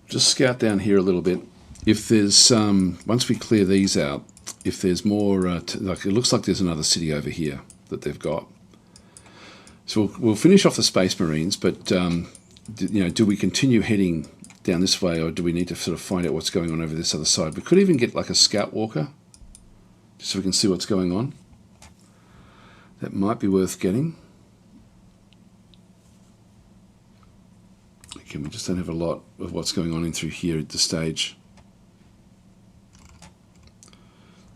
Just scout down here a little bit. If there's once we clear these out, if there's more, like it looks like there's another city over here that they've got. So we'll finish off the Space Marines, but do we continue heading down this way, or do we need to sort of find out what's going on over this other side? We could even get like a scout walker, just so we can see what's going on. That might be worth getting. Again, we just don't have a lot of what's going on in through here at this stage.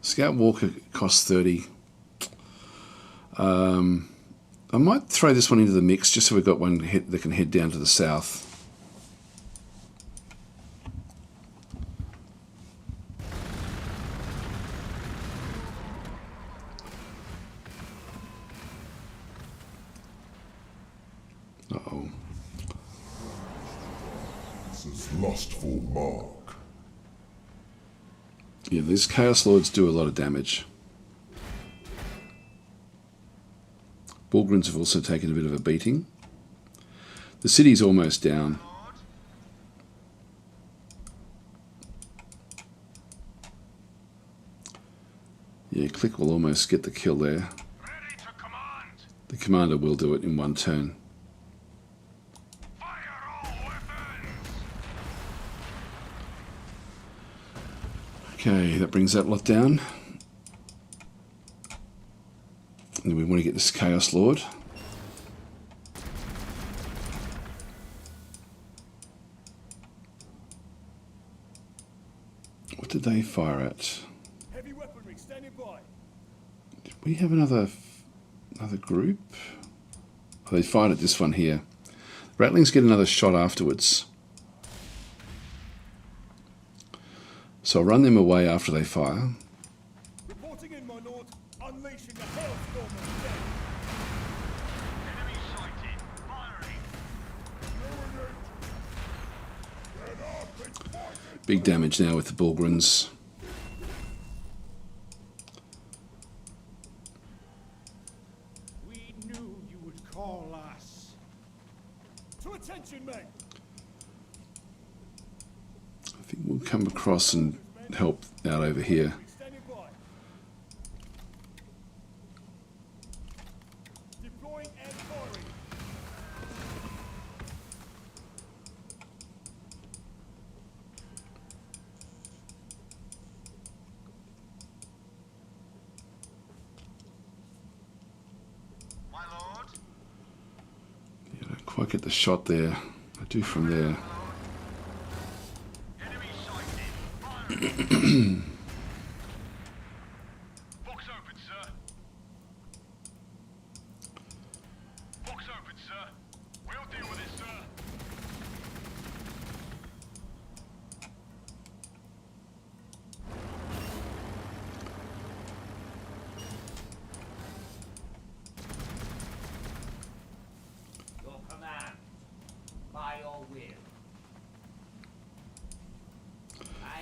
Scout walker costs 30. I might throw this one into the mix just so we've got one that can head down to the south. Uh-oh. This is lustful mark. Yeah, these Chaos Lords do a lot of damage. Bullgryns have also taken a bit of a beating. The city's almost down. Yeah, Click will almost get the kill there. Ready to command. The commander will do it in one turn. Fire all weapons. Okay, that brings that lot down. And then we want to get this Chaos Lord. What did they fire at? Heavy weaponry standing by. Did we have another group? Oh, they fired at this one here. Ratlings get another shot afterwards. So I'll run them away after they fire. Reporting in, my lord. Unleashing the hailstorm of death. Enemy sighted. Firing. Get up and fight it. Big damage now with the Bullgryns. We knew you would call us. To attention, men. I think we'll come across and help out over here. Standing by. Deploying and firing. My lord. Yeah, I don't quite get the shot there. I do from there. Enemy sighted. Firing. Box open, sir. Box open, sir.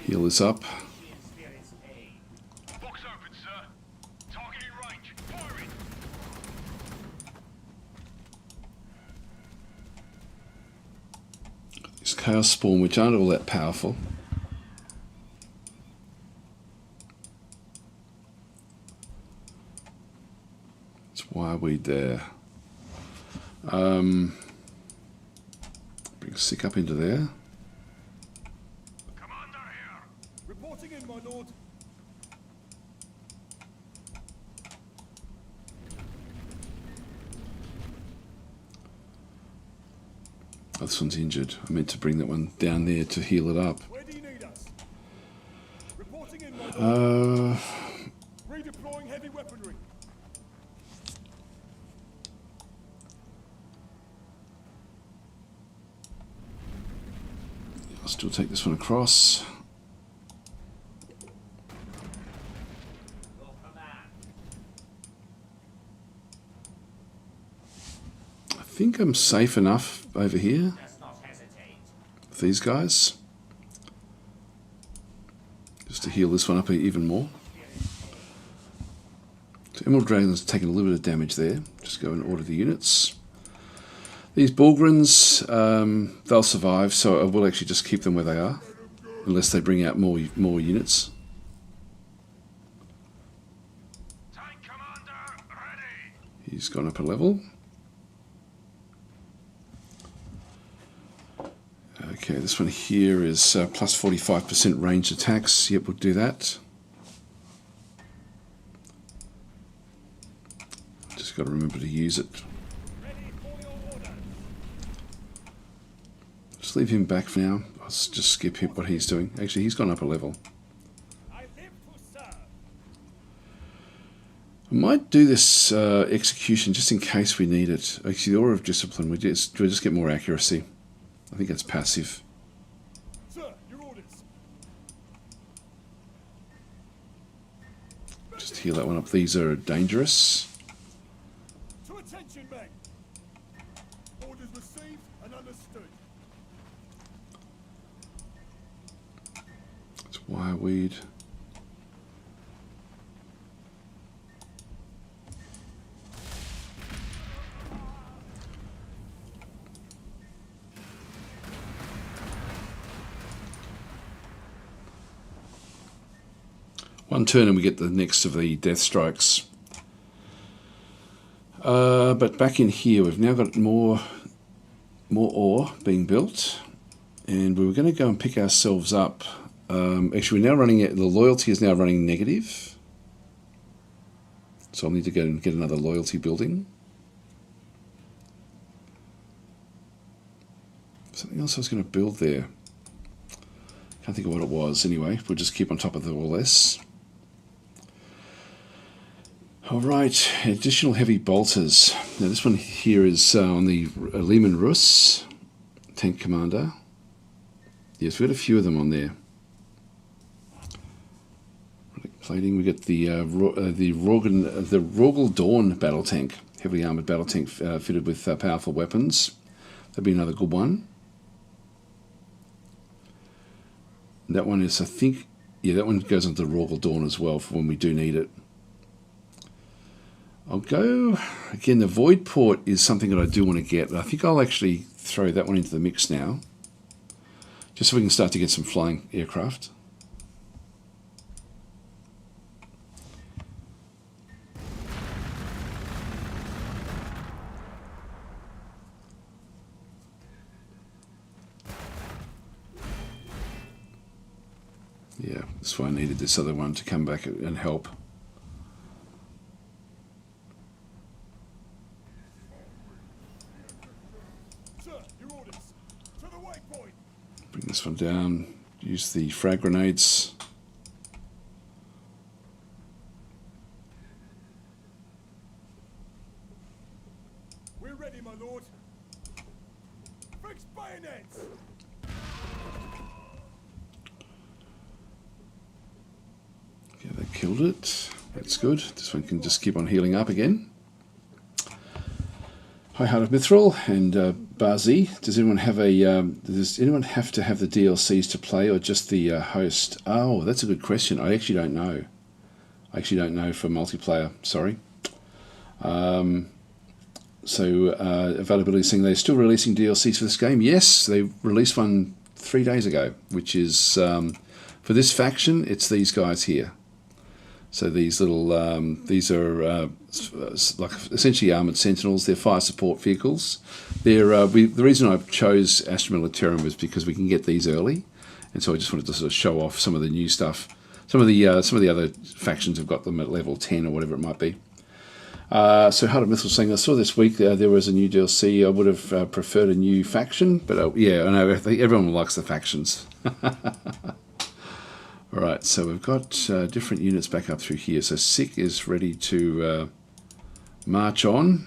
Heal this up. Box open, sir. Target in range. Firing. These Chaos Spawn, which aren't all that powerful. It's Wireweed there. Bring Sick up into there. Commander here. Reporting in, my lord. Oh, this one's injured. I meant to bring that one down there to heal it up. Where do you need us? Reporting in, my lord. Redeploying heavy weaponry. I'll still take this one across. I think I'm safe enough over here with these guys. Just to heal this one up even more. So Emerald Dragon's taking a little bit of damage there. Just go and order the units. These Bulgrins, they'll survive, so I will actually just keep them where they are, unless they bring out more units. Tank commander ready. He's gone up a level. Okay, this one here is plus 45% ranged attacks. Yep, we'll do that. Just got to remember to use it. Ready for your order. Just leave him back for now. I'll just skip what he's doing. Actually, he's gone up a level. I live to serve. I might do this execution just in case we need it. Actually, the Aura of Discipline, we just get more accuracy. I think that's passive. Sir, your orders. Just heal that one up. These are dangerous. To attention, men. Orders received and understood. It's Wireweed. One turn and we get the next of the death strikes. But back in here, we've now got more ore being built, and we were going to go and pick ourselves up. Actually, we're now running it. The loyalty is now running negative, so I'll need to go and get another loyalty building. Something else I was going to build there. Can't think of what it was. Anyway, we'll just keep on top of all this. Alright, additional heavy bolters. Now this one here is on the Lehman Russ tank commander. Yes, we've got a few of them on there. Plating, we get the Rogel Dawn battle tank, heavily armoured battle tank fitted with powerful weapons. That'd be another good one. That one is, I think, yeah, that one goes into the Rogel Dawn as well for when we do need it. I'll go, again, the Void Port is something that I do want to get. I think I'll actually throw that one into the mix now, just so we can start to get some flying aircraft. Yeah, that's why I needed this other one to come back and help. Sir, your orders. To the waypoint. Bring this one down. Use the frag grenades. We're ready, my lord. Fix bayonets. Yeah, they killed it. That's good. This one can just keep on healing up again. Hi, Heart of Mithril and Bazi. Does anyone have to have the DLCs to play, or just the host? Oh, that's a good question. I actually don't know. For multiplayer. Sorry. Availability saying they're still releasing DLCs for this game. Yes, they released one 3 days ago, which is for this faction. It's these guys here. So these little, these are like essentially armoured sentinels. They're fire support vehicles. They're the reason I chose Astra Militarum was because we can get these early, and so I just wanted to sort of show off some of the new stuff. Some of the other factions have got them at level 10 or whatever it might be. So Heart of Mithril saying, I saw this week there was a new DLC. I would have preferred a new faction, but yeah, I know everyone likes the factions. All right, so we've got different units back up through here. So Sick is ready to march on.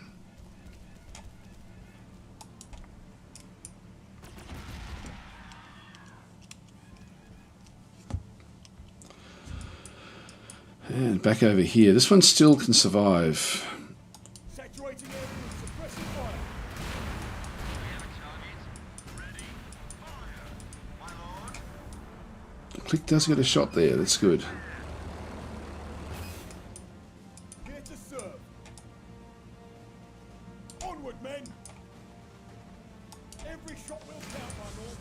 And back over here. This one still can survive. Saturating area with suppressing fire. Click does get a shot there. That's good. Here to serve. Onward, men. Every shot will count, my lord.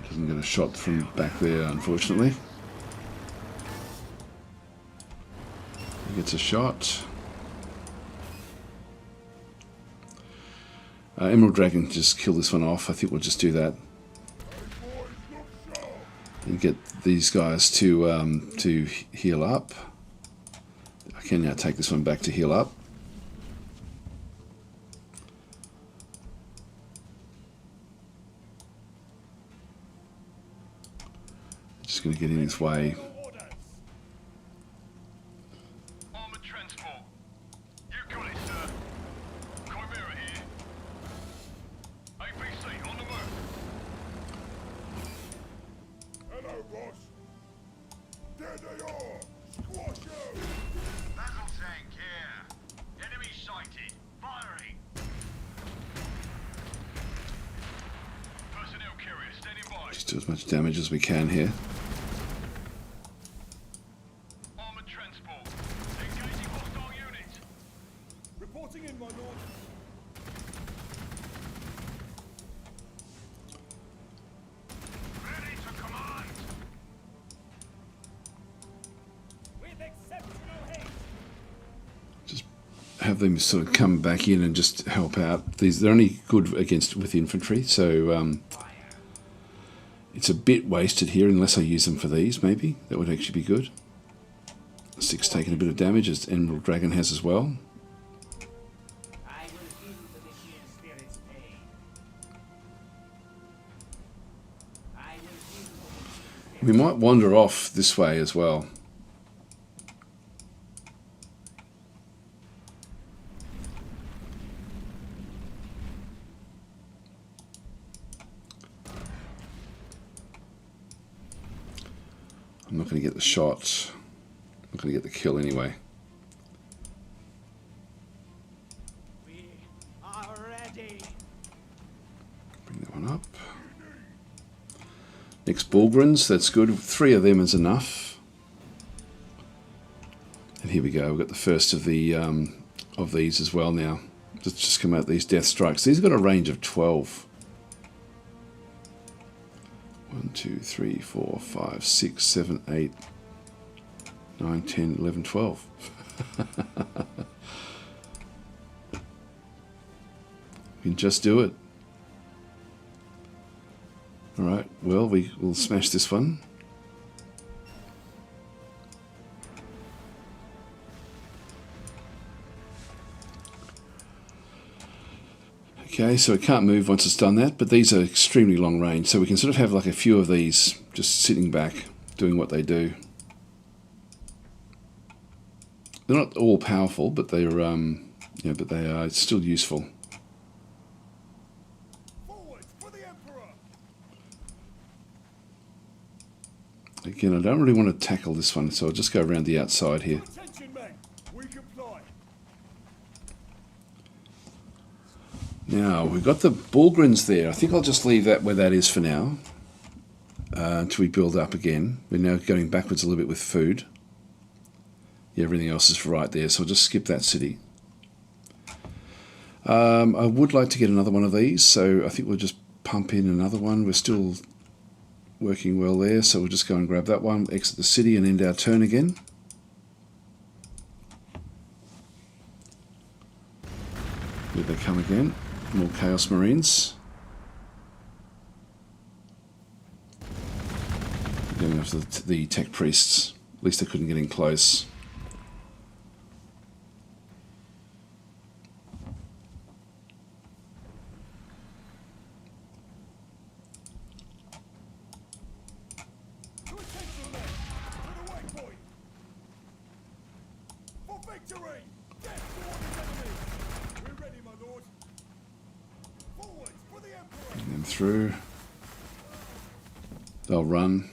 Doesn't get a shot from back there, unfortunately. He gets a shot. Emerald Dragon just kill this one off. I think we'll just do that. And get these guys to heal up. I can now take this one back to heal up. Just going to get in his way. Armored transport. You got it, sir. Chimera here. APC on the move. Hello, boss. There they are. Squash you. Battle tank here. Enemy sighted. Firing. Personnel carrier standing by. Just do as much damage as we can here. Armored transport. Engaging hostile units. Reporting in, my lord. Ready to command. With exceptional haste. Just have them sort of come back in and just help out. They're only good with infantry, so it's a bit wasted here unless I use them for these. Maybe that would actually be good. Sick's taking a bit of damage, as Emerald Dragon has as well. I will feel the machine spirit's pain. I will feel the We might wander off this way as well. I'm not going to get the shot. I'm not going to get the kill anyway. We are ready. Bring that one up. Next Bulgrins, that's good. 3 of them is enough. And here we go. We've got the first of the of these as well now. Let's just come out these death strikes. These have got a range of 12. 1, 2, 3, 4, 5, 6, 7, 8, 9, 10, 11, 12. We can just do it. Alright, well, we'll smash this one. Okay, so it can't move once it's done that, but these are extremely long range, so we can sort of have like a few of these just sitting back, doing what they do. They're not all powerful, but they're but they are still useful. Forward for the Emperor. Again, I don't really want to tackle this one, so I'll just go around the outside here. Attention, men. We comply. Now, we've got the Bullgrins there. I think I'll just leave that where that is for now. Until we build up again. We're now going backwards a little bit with food. Yeah, everything else is right there, so I'll just skip that city. I would like to get another one of these, so I think we'll just pump in another one. We're still working well there, so we'll just go and grab that one, exit the city and end our turn again. Here they come again, more Chaos Marines. Going after the tech priests. At least they couldn't get in close. To attention men! To the waypoint! For victory! Death to all the enemies! We're ready, my lord! Forwards for the Emperor! Bring them through. They'll run.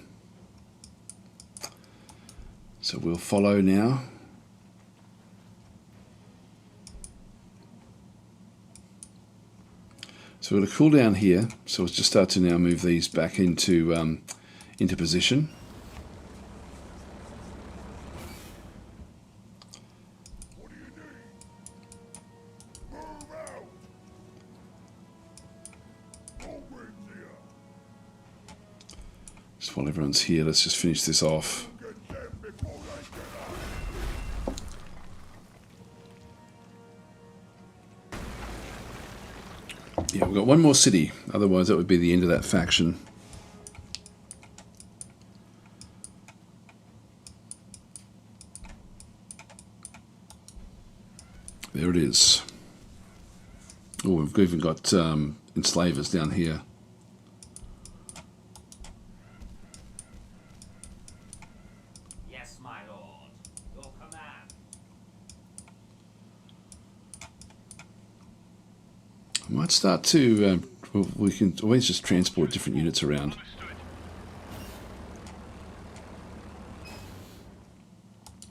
So we'll follow now. So we've got a cooldown here, so we'll just start to now move these back into position. What do you need? Move out! Bullgrins here! Just while everyone's here, let's just finish this off. Get them before they get up! Yeah, we've got one more city, otherwise that would be the end of that faction. There it is. Oh, we've even got enslavers down here. Yes, my lord. Your command. I might start to, we can always just transport different units around. Understood.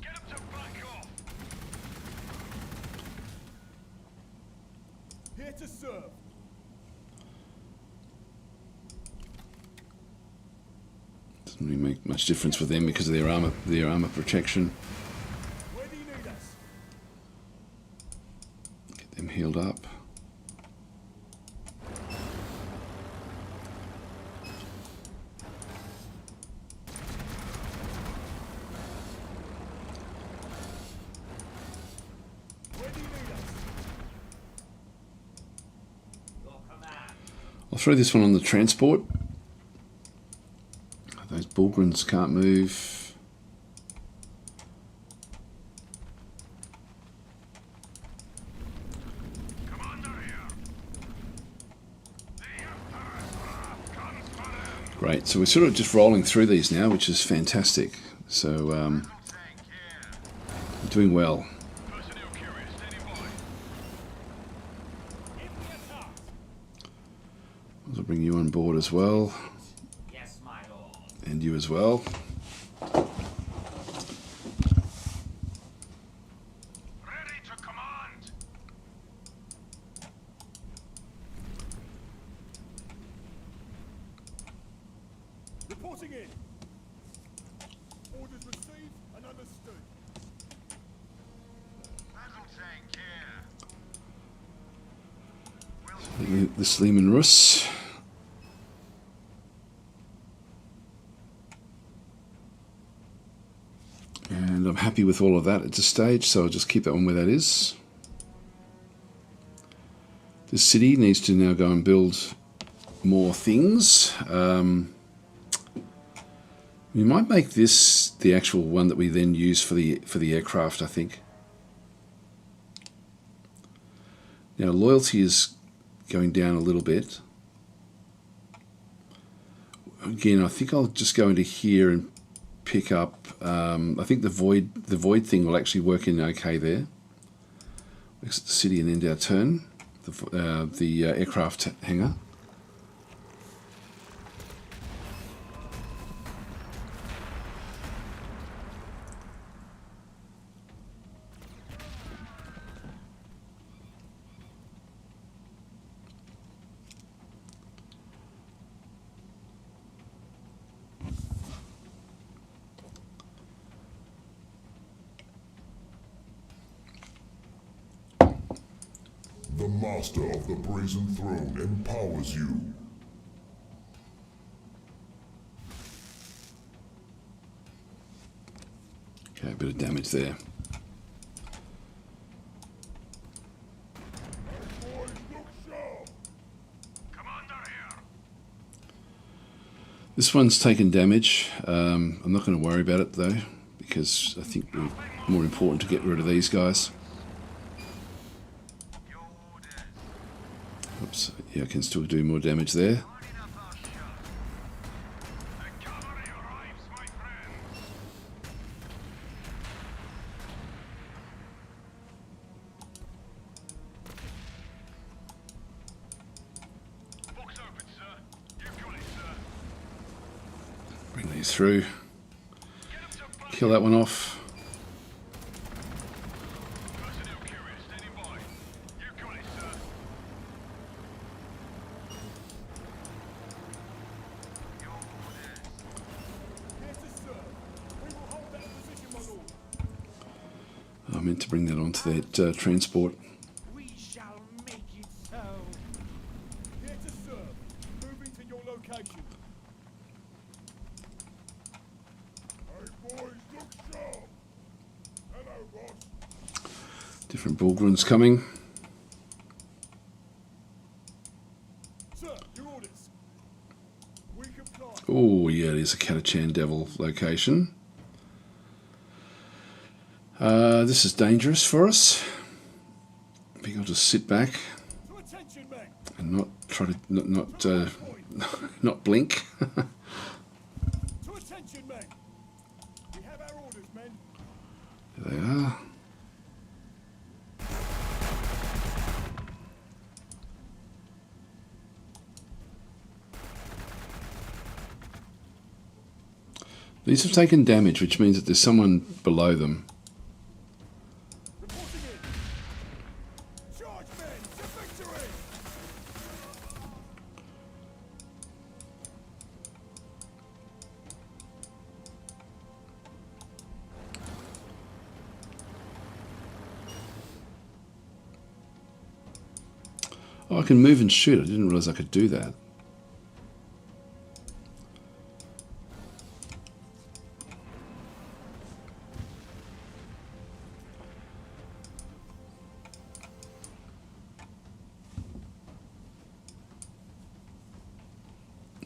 Get them to back off. Here to serve! Doesn't really make much difference with them because of their armor protection. Where do you need us? Get them healed up. Where do you need us? Your command. I'll throw this one on the transport. Those Bullgrins can't move. Commander here. The Emperor's wrath comes for him. Great, so we're sort of just rolling through these now, which is fantastic. So Tank here. we're doing well. Personnel carrier, steady by. In the attack! I'll bring you on board as well, Yes, my lord. and you as well. Ready to command. Reporting in! Orders received and understood. Tank here. This Lehman Russ. And I'm happy with all of that at this stage, so I'll just keep that one where that is. This city needs to now go and build more things. We might make this the actual one that we then use for the aircraft, I think. Now loyalty is going down a little bit. Again, I think I'll just go into here and pick up. I think the void thing will actually work in okay there. Exit the city and end our turn. The aircraft hangar. master of the Brazen Throne empowers you. Okay, a bit of damage there. Boys, look sharp! Commander here. This one's taken damage. I'm not going to worry about it though, because I think we're more important to get rid of these guys. Your orders. Oops, yeah, I can still do more damage there. Lining up our shot. The cavalry arrives, my friends. Box open, sir. You've got it, sir. Bring these through. Get 'em to back. Kill that one off. Personnel carrier standing by. You've got it, sir. Your orders. Here to serve. We will hold that position, my lord. I meant to bring that onto that transport. We shall make it so. Here to serve. Moving to your location. Hey boys, look sharp! Hello, boss. Different Bulgrun's coming. Sir, your orders. We comply. Oh yeah, it is a Catachan Devil location. This is dangerous for us. I think I'll just sit back To attention, men. and not try to not blink. To attention, men. We have our orders, men. There they are. These have taken damage, which means that there's someone below them. Reporting in. Charge, men, to victory. Oh, I can move and shoot. I didn't realize I could do that.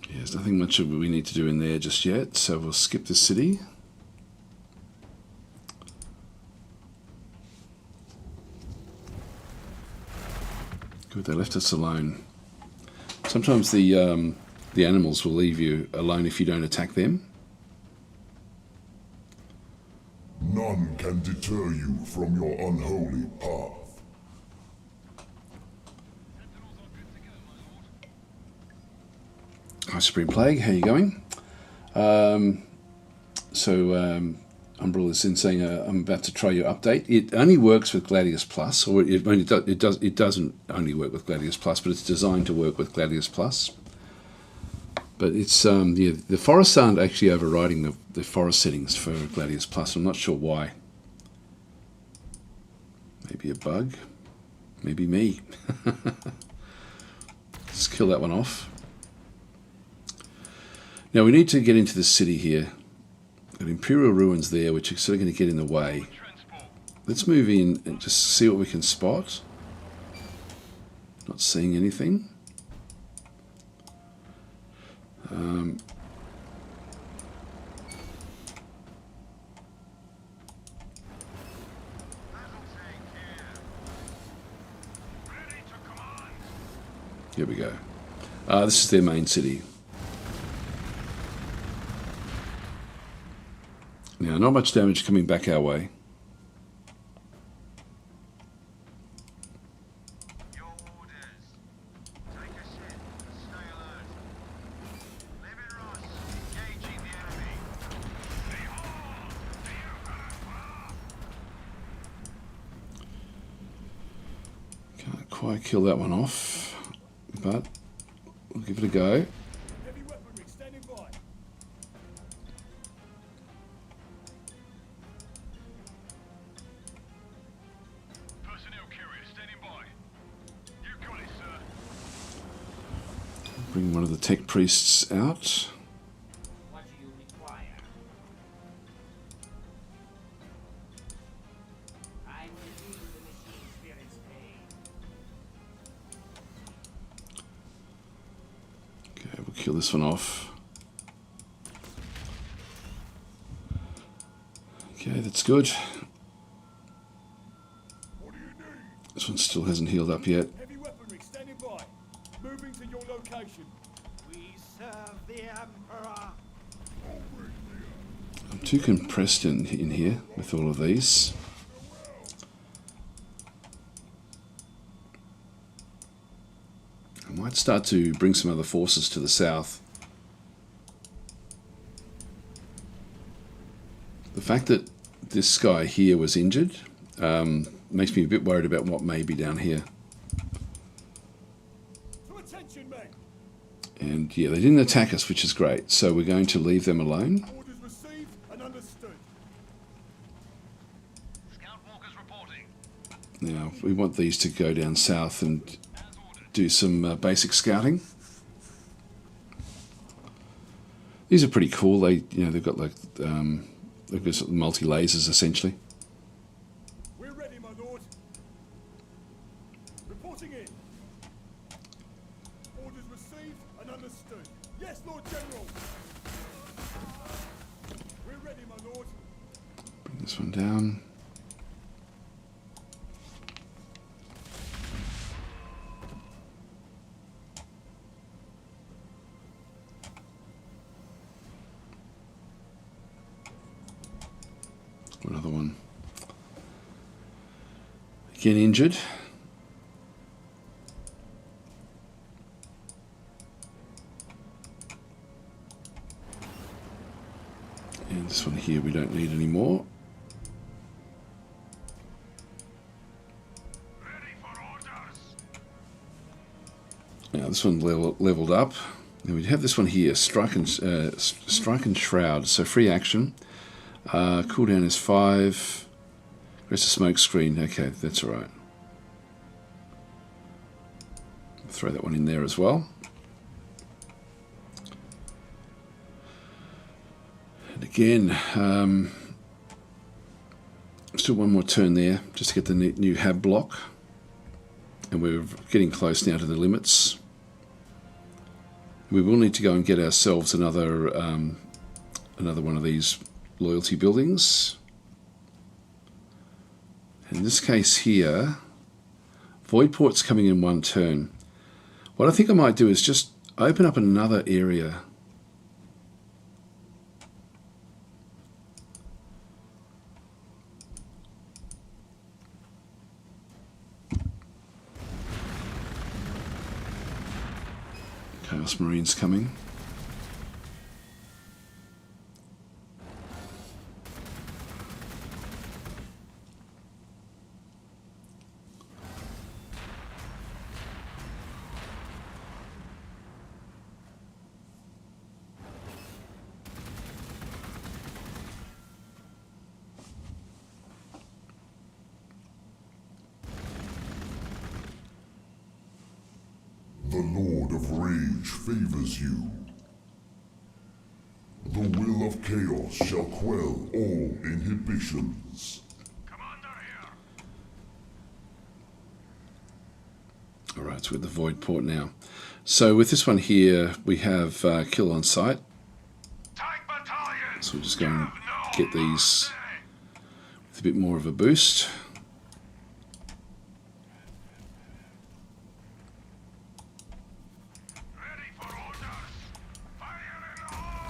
Yeah, there's nothing much we need to do in there just yet, so we'll skip the city. Good, they left us alone. Sometimes the animals will leave you alone if you don't attack them. None can deter you from your unholy path. Hi, Supreme Plague, how you going? Umbral is in saying I'm about to try your update. It only works with Gladius Plus, or it doesn't only work with Gladius Plus, but it's designed to work with Gladius Plus. But it's the forests aren't actually overriding the forest settings for Gladius Plus. I'm not sure why. Maybe a bug, maybe me. Let's kill that one off. Now we need to get into the city here. Got Imperial ruins there, which are sort of going to get in the way. Transport. Let's move in and just see what we can spot. Not seeing anything. Ready to command. Here we go. This is their main city. Now, not much damage coming back our way. Your orders. Take a ship. Stay alert. Live in Ross. Engaging the enemy. Behold! Can't quite kill that one off, but we'll give it a go. Heavy weaponry standing by. Personnel carrier standing by. You Bring one of the tech priests out. What do you require? I will feel the machine spirit's pain. Okay, we'll kill this one off. Okay, that's good. What do you need? This one still hasn't healed up yet. Heavy weaponry standing by. Moving to your location. We serve the Emperor. I'm too compressed in here with all of these. I might start to bring some other forces to the south. The fact that this guy here was injured makes me a bit worried about what may be down here. To attention, men. And yeah, they didn't attack us, which is great. So we're going to leave them alone. Orders received and understood. Scout walkers reporting. Now, we want these to go down south and do some basic scouting. These are pretty cool. They, they've got like they've got sort of multi lasers essentially. We're ready, my lord. Reporting in. Orders received and understood. Yes, Lord General. We're ready, my lord. Bring this one down. Another one. Again injured. And this one here we don't need anymore. Ready for orders. Now this one leveled up. Then we have this one here, strike and shroud. So free action. Cooldown is 5. Where's the smoke screen? Okay, that's all right. Throw that one in there as well. And again, still one more turn there, just to get the new hab block. And we're getting close now to the limits. We will need to go and get ourselves another one of these loyalty buildings. In this case here, void port's coming in one turn. What I think I might do is just open up another area. Chaos Marines coming. The Lord of Rage favors you. The will of chaos shall quell all inhibitions. Commander here. Alright, so with the void port now. So with this one here, we have kill on sight. Tank battalion. So we'll just go and get these with a bit more of a boost. Ready for orders. Fire in the hole.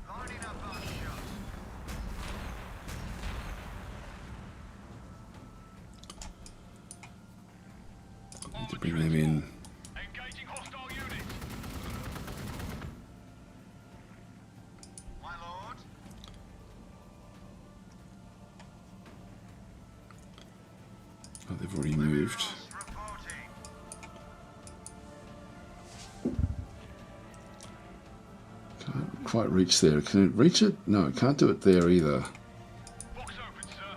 Lining up our shot. Need to bring them in. Engaging hostile units. My lord. Oh, they've already moved. Reporting. Can't quite reach there. Can it reach it? No, it can't do it there either. Box open, sir.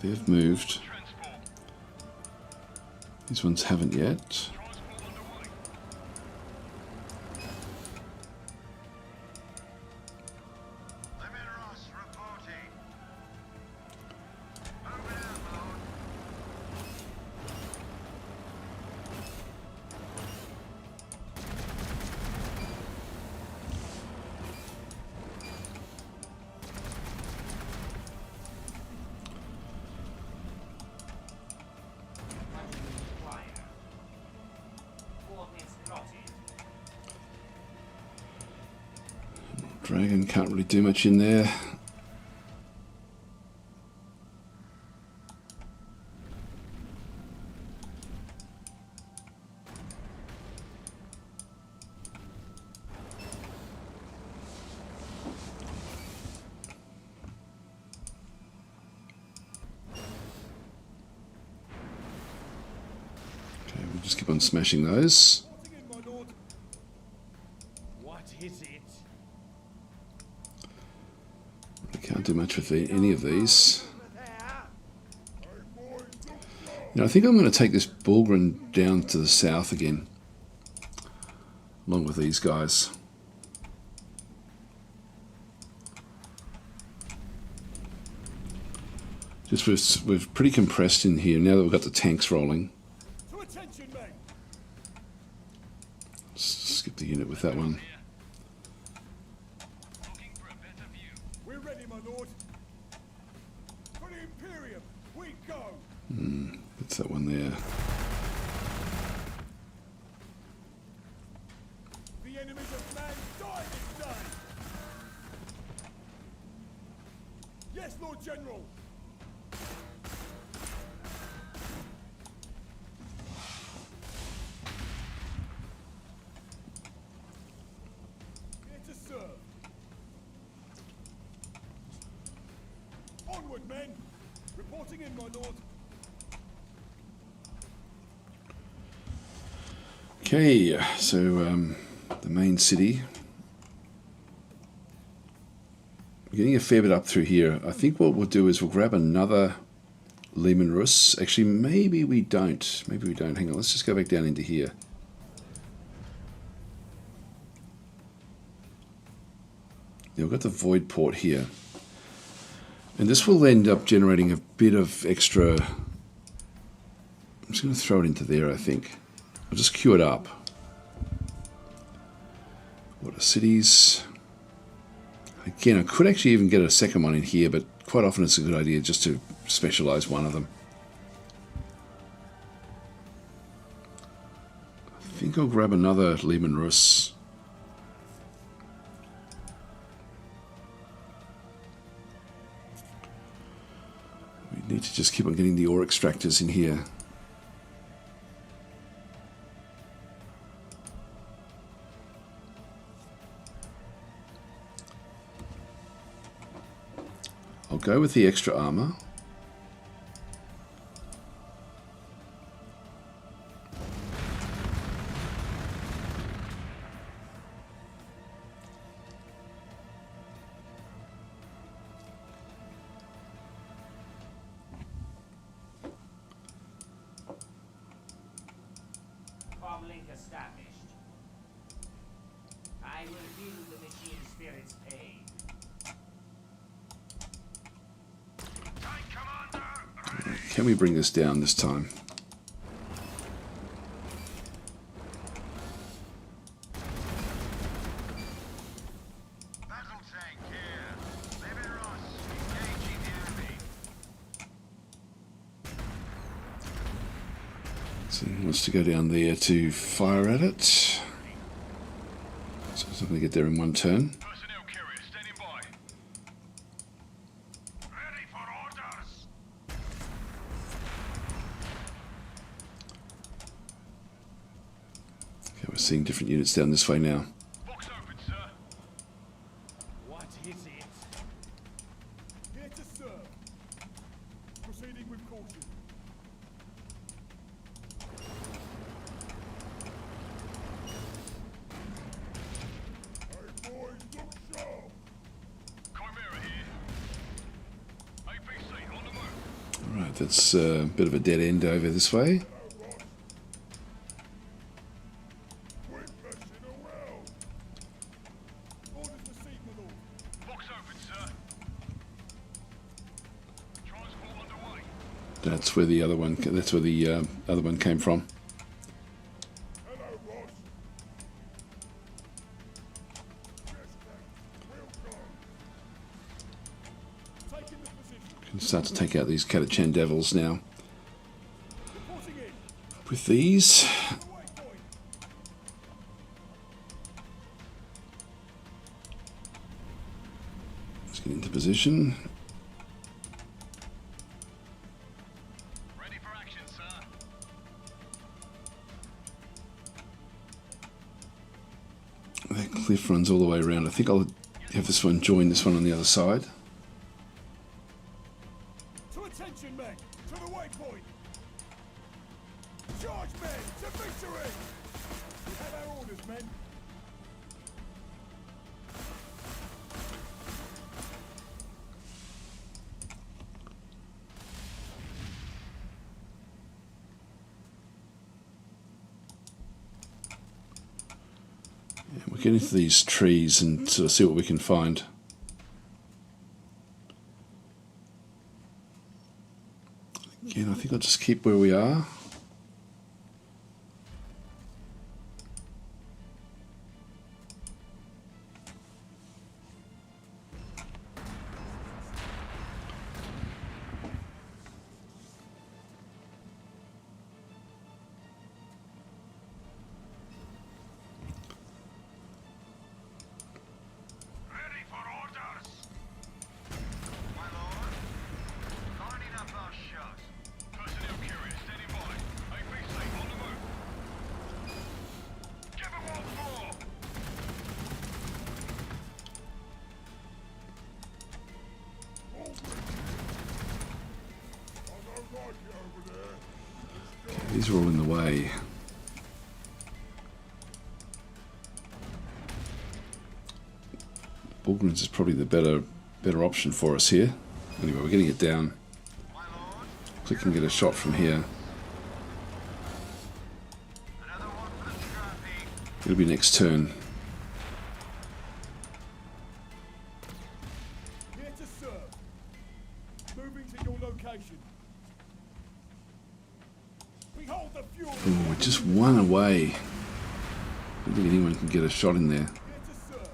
They've moved. Transport. These ones haven't yet. Dragon can't really do much in there. Okay, we'll just keep on smashing those. What is it? Can't do much with any of these. You know, I think I'm going to take this Bulgrin down to the south again, along with these guys. Just we've pretty compressed in here now that we've got the tanks rolling. To attention, men. Skip the unit with that one. We're ready, my lord. For the Imperium, we go. That's that one there. The enemies of man die this day. Yes, Lord General. Here to serve. Onward, men. Reporting in, my lord. Okay, so the main city. We're getting a fair bit up through here. I think what we'll do is we'll grab another Lehman Russ. Actually, maybe we don't. Maybe we don't. Hang on, let's just go back down into here. Yeah, we've got the Void Port here. And this will end up generating a bit of extra. I'm just going to throw it into there, I think. I'll just queue it up. What are cities? Again, I could actually even get a second one in here, but quite often it's a good idea just to specialize one of them. I think I'll grab another Lehman Russ. We need to just keep on getting the ore extractors in here. I'll go with the extra armor. Comlink established. I will feel the machine spirit's pain. Can we bring this down this time? Battle tank here. Lehman Russ, engaging the enemy. So he wants to go down there to fire at it. So he's not going to get there in one turn. Personnel carrier standing by. Ready for orders. Okay, we're seeing different units down this way now. Box open, sir. What is it? Here to serve. Proceeding with caution. Hey boys, look sharp. Chimera here. APC on the move. Alright, that's a bit of a dead end over this way. That's where the other one. That's where the other one came from. Hello, Ross. Taking the position. Can start to take out these Catachan devils now. Reporting in. With these, The waypoint. let's get into position. Ready for action, sir. That cliff runs all the way around. I think I'll have this one join this one on the other side. To attention, men. To the waypoint. Charge, men. To victory. We have our orders, men. Yeah, we'll get into these trees and sort of see what we can find. Again, I think I'll just keep where we are. Ready for orders. My lord. Lining up our shots. Personnel curious, standing by. APC on the move. Give them what for. I don't like it over there. These are all in the way. Bullgrins is probably the better option for us here. Anyway, we're getting it down. My lord. Click and get a shot from here. Another one for the scrappy. It'll be next turn. Here to serve. Moving to your location. Behold the fury. Oh, we're just one away. I don't think anyone can get a shot in there. Here to serve.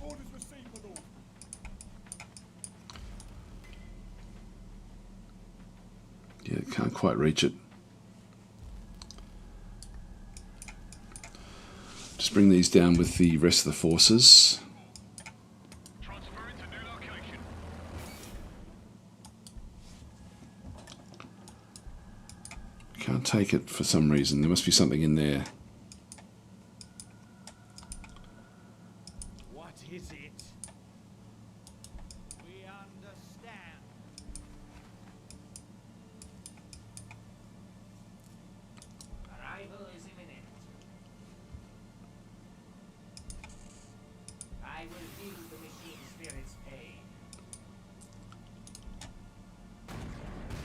Orders received, my lord. Yeah, can't quite reach it. Just bring these down with the rest of the forces. Transferring to new location. Can't take it for some reason. There must be something in there. What is it? We understand. Arrival is imminent. I will feel the machine spirit's pain.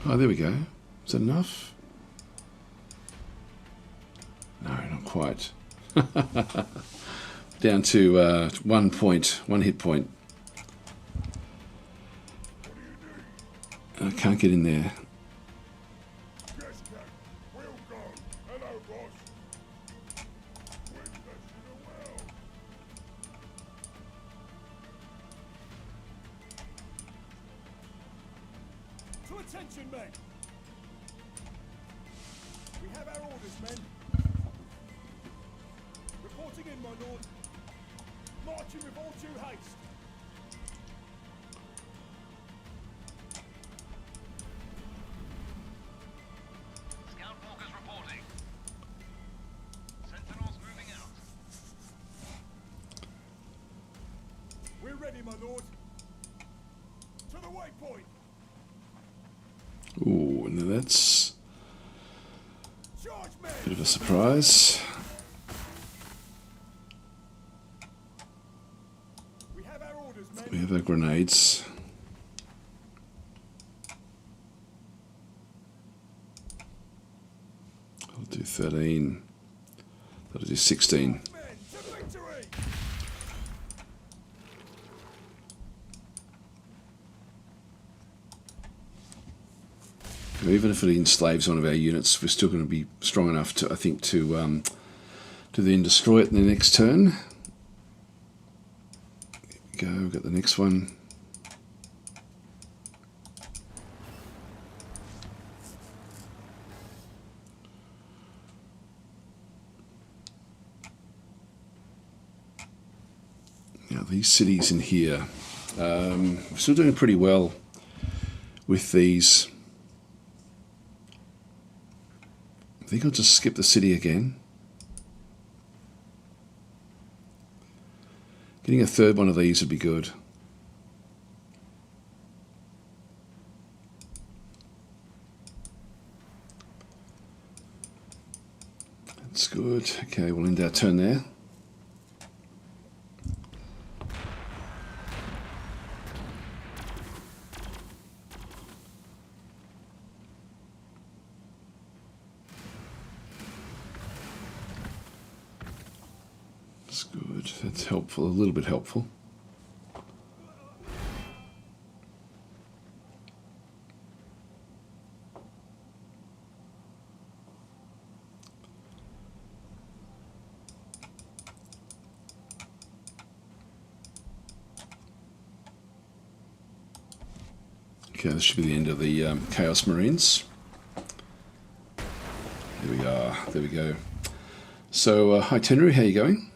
Oh, there we go. Is that enough? No, not quite. Down to 1 point, 1 hit point. I can't get in there. Yes, Captain. We'll go. Hello, Ross. We're blessed you well. To attention, men. We have our orders, men. Reporting in, my lord. Marching with all due haste. Scout walkers reporting. Sentinels moving out. We're ready, my lord. To the waypoint. Ooh, now that's Charge, men. a bit of a surprise. We have our orders, men. We have our grenades. I'll do 13. That'll do 16. Men to victory. Even if it enslaves one of our units, we're still going to be strong enough to, I think, to then destroy it in the next turn. There we go, we've got the next one. Now these cities in here, we're still doing pretty well with these. I think I'll just skip the city again. Getting a third one of these would be good. That's good. Okay, we'll end our turn there. That's good. That's helpful, a little bit helpful. Okay, this should be the end of the Chaos Marines. There we are. There we go. So, hi Tenru, how you going?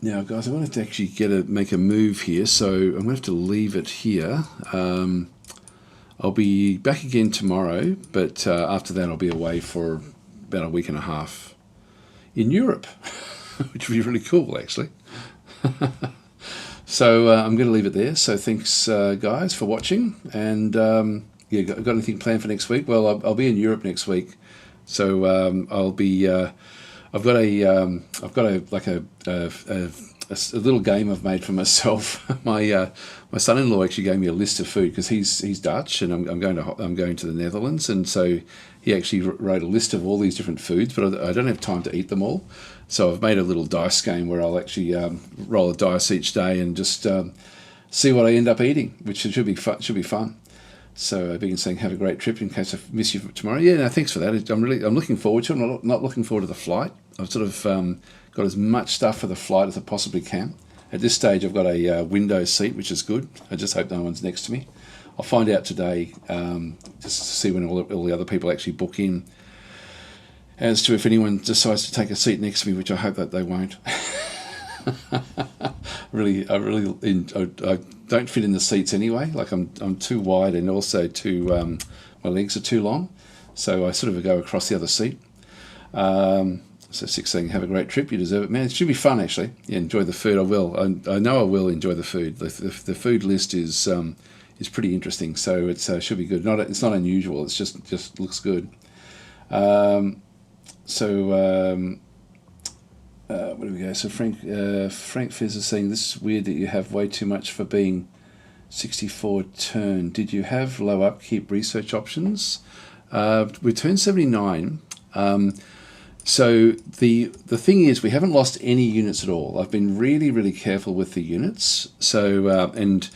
Now, guys, I'm going to have to actually make a move here, so I'm going to have to leave it here. I'll be back again tomorrow, but after that I'll be away for about a week and a half in Europe, which would be really cool, actually. So I'm going to leave it there. So thanks, guys, for watching. And yeah, got anything planned for next week? Well, I'll be in Europe next week, so I'll be. I've got a little game I've made for myself. My son-in-law actually gave me a list of food because he's Dutch, and I'm going to the Netherlands, and so he actually wrote a list of all these different foods, but I don't have time to eat them all. So I've made a little dice game where I'll actually roll a dice each day and just see what I end up eating, which should be fun. So I've been saying have a great trip in case I miss you tomorrow. Yeah, no, thanks for that. I'm looking forward to it. I'm not looking forward to the flight. I've sort of got as much stuff for the flight as I possibly can. At this stage, I've got a window seat, which is good. I just hope no one's next to me. I'll find out today, just to see when all the other people actually book in, as to if anyone decides to take a seat next to me, which I hope that they won't. I don't fit in the seats anyway. Like I'm too wide, and also my legs are too long, so I sort of go across the other seat. So 6 saying, have a great trip, you deserve it. Man, it should be fun, actually. Yeah, enjoy the food. I will. I know I will enjoy the food. The food list is pretty interesting, so it should be good. It's not unusual. It's just looks good. Where do we go? So Frank Fizz is saying, this is weird that you have way too much for being 64 turn. Did you have low upkeep research options? We turned 79. So the thing is, we haven't lost any units at all. I've been really, really careful with the units. So and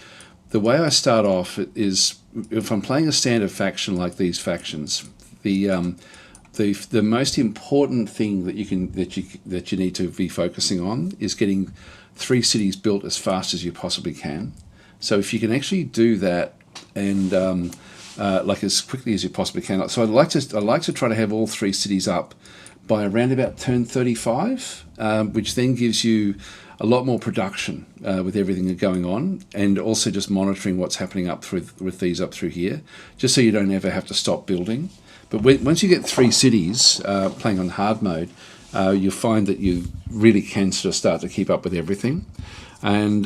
the way I start off is, if I'm playing a standard faction like these factions, the most important thing that you need to be focusing on is getting 3 cities built as fast as you possibly can. So if you can actually do that, and like as quickly as you possibly can. So I like to try to have all 3 cities up by around about turn 35, which then gives you a lot more production with everything going on, and also just monitoring what's happening with these up through here, just so you don't ever have to stop building. But once you get 3 cities playing on hard mode, you'll find that you really can sort of start to keep up with everything. And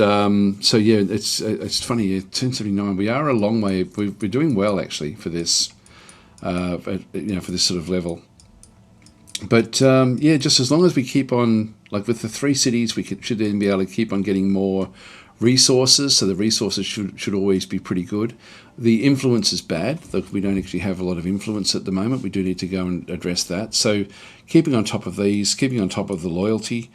so yeah, it's funny. Turn 79, we are a long way. We're doing well actually for this, for this sort of level. But yeah, just as long as we keep on, like with the 3 cities, we should then be able to keep on getting more resources. So the resources should always be pretty good. The influence is bad. Look, we don't actually have a lot of influence at the moment. We do need to go and address that. So keeping on top of these, keeping on top of the loyalty,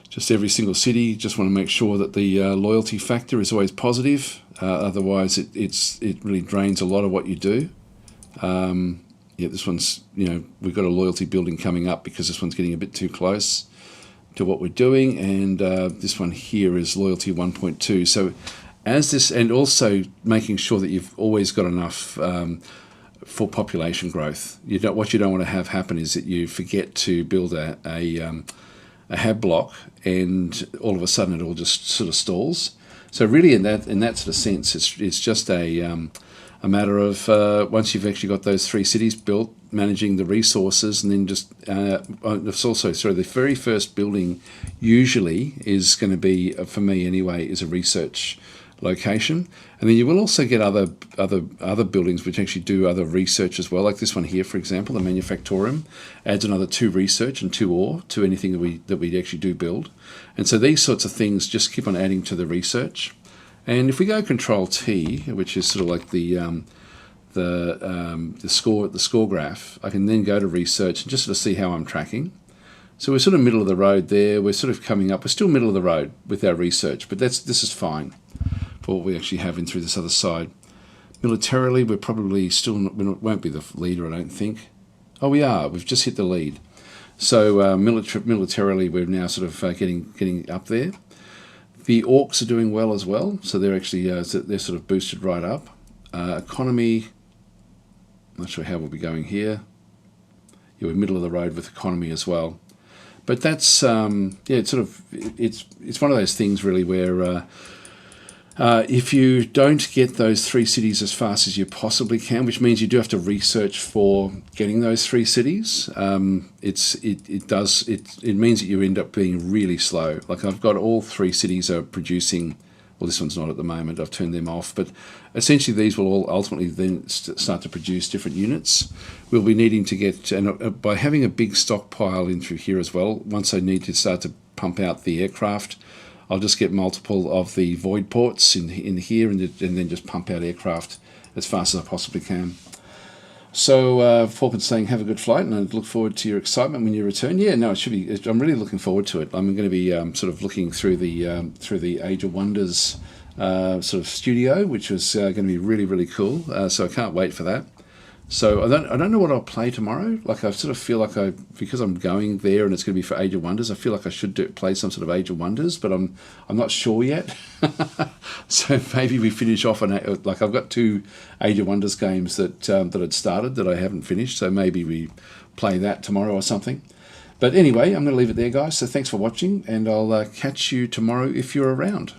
just every single city, just want to make sure that the loyalty factor is always positive. Otherwise, it really drains a lot of what you do. Yeah, this one's, we've got a loyalty building coming up because this one's getting a bit too close to what we're doing, and this one here is loyalty 1.2. So as this, and also making sure that you've always got enough for population growth. What you don't want to have happen is that you forget to build a hab block, and all of a sudden it all just sort of stalls. So really, in that sort of sense, it's just a matter of once you've actually got those 3 cities built, managing the resources, and then just it's also, sorry, the very first building usually is going to be, for me anyway, is a research location, and then you will also get other buildings which actually do other research as well, like this one here, for example, the Manufactorum adds another 2 research and 2 ore to anything that we actually do build. And so these sorts of things just keep on adding to the research. And if we go Control T, which is sort of like the score graph, I can then go to research and just sort of see how I'm tracking. So we're sort of middle of the road there. We're sort of coming up. We're still middle of the road with our research, but this is fine for what we actually have in through this other side. Militarily, we're probably still we won't be the leader, I don't think. Oh, we are. We've just hit the lead. So militarily, we're now sort of getting up there. The orcs are doing well as well, so they're actually they're sort of boosted right up. Economy, I'm not sure how we'll be going here. Yeah, we're middle of the road with economy as well. But that's it's one of those things really where if you don't get those 3 cities as fast as you possibly can, which means you do have to research for getting those 3 cities, it means that you end up being really slow. Like I've got all 3 cities are producing. Well, this one's not at the moment. I've turned them off. But essentially, these will all ultimately then start to produce different units. We'll be needing to get, and by having a big stockpile in through here as well, once I need to start to pump out the aircraft, I'll just get multiple of the void ports in here and then just pump out aircraft as fast as I possibly can. So Falcon's saying have a good flight, and I look forward to your excitement when you return. Yeah, no, it should be. I'm really looking forward to it. I'm going to be sort of looking through the Age of Wonders sort of studio, which was going to be really, really cool. So I can't wait for that. So I don't know what I'll play tomorrow. Like I sort of feel like because I'm going there and it's going to be for Age of Wonders, I feel like I should play some sort of Age of Wonders, but I'm not sure yet. So maybe we finish off on like I've got 2 Age of Wonders games that had started that I haven't finished. So maybe we play that tomorrow or something. But anyway, I'm going to leave it there, guys. So thanks for watching, and I'll catch you tomorrow if you're around.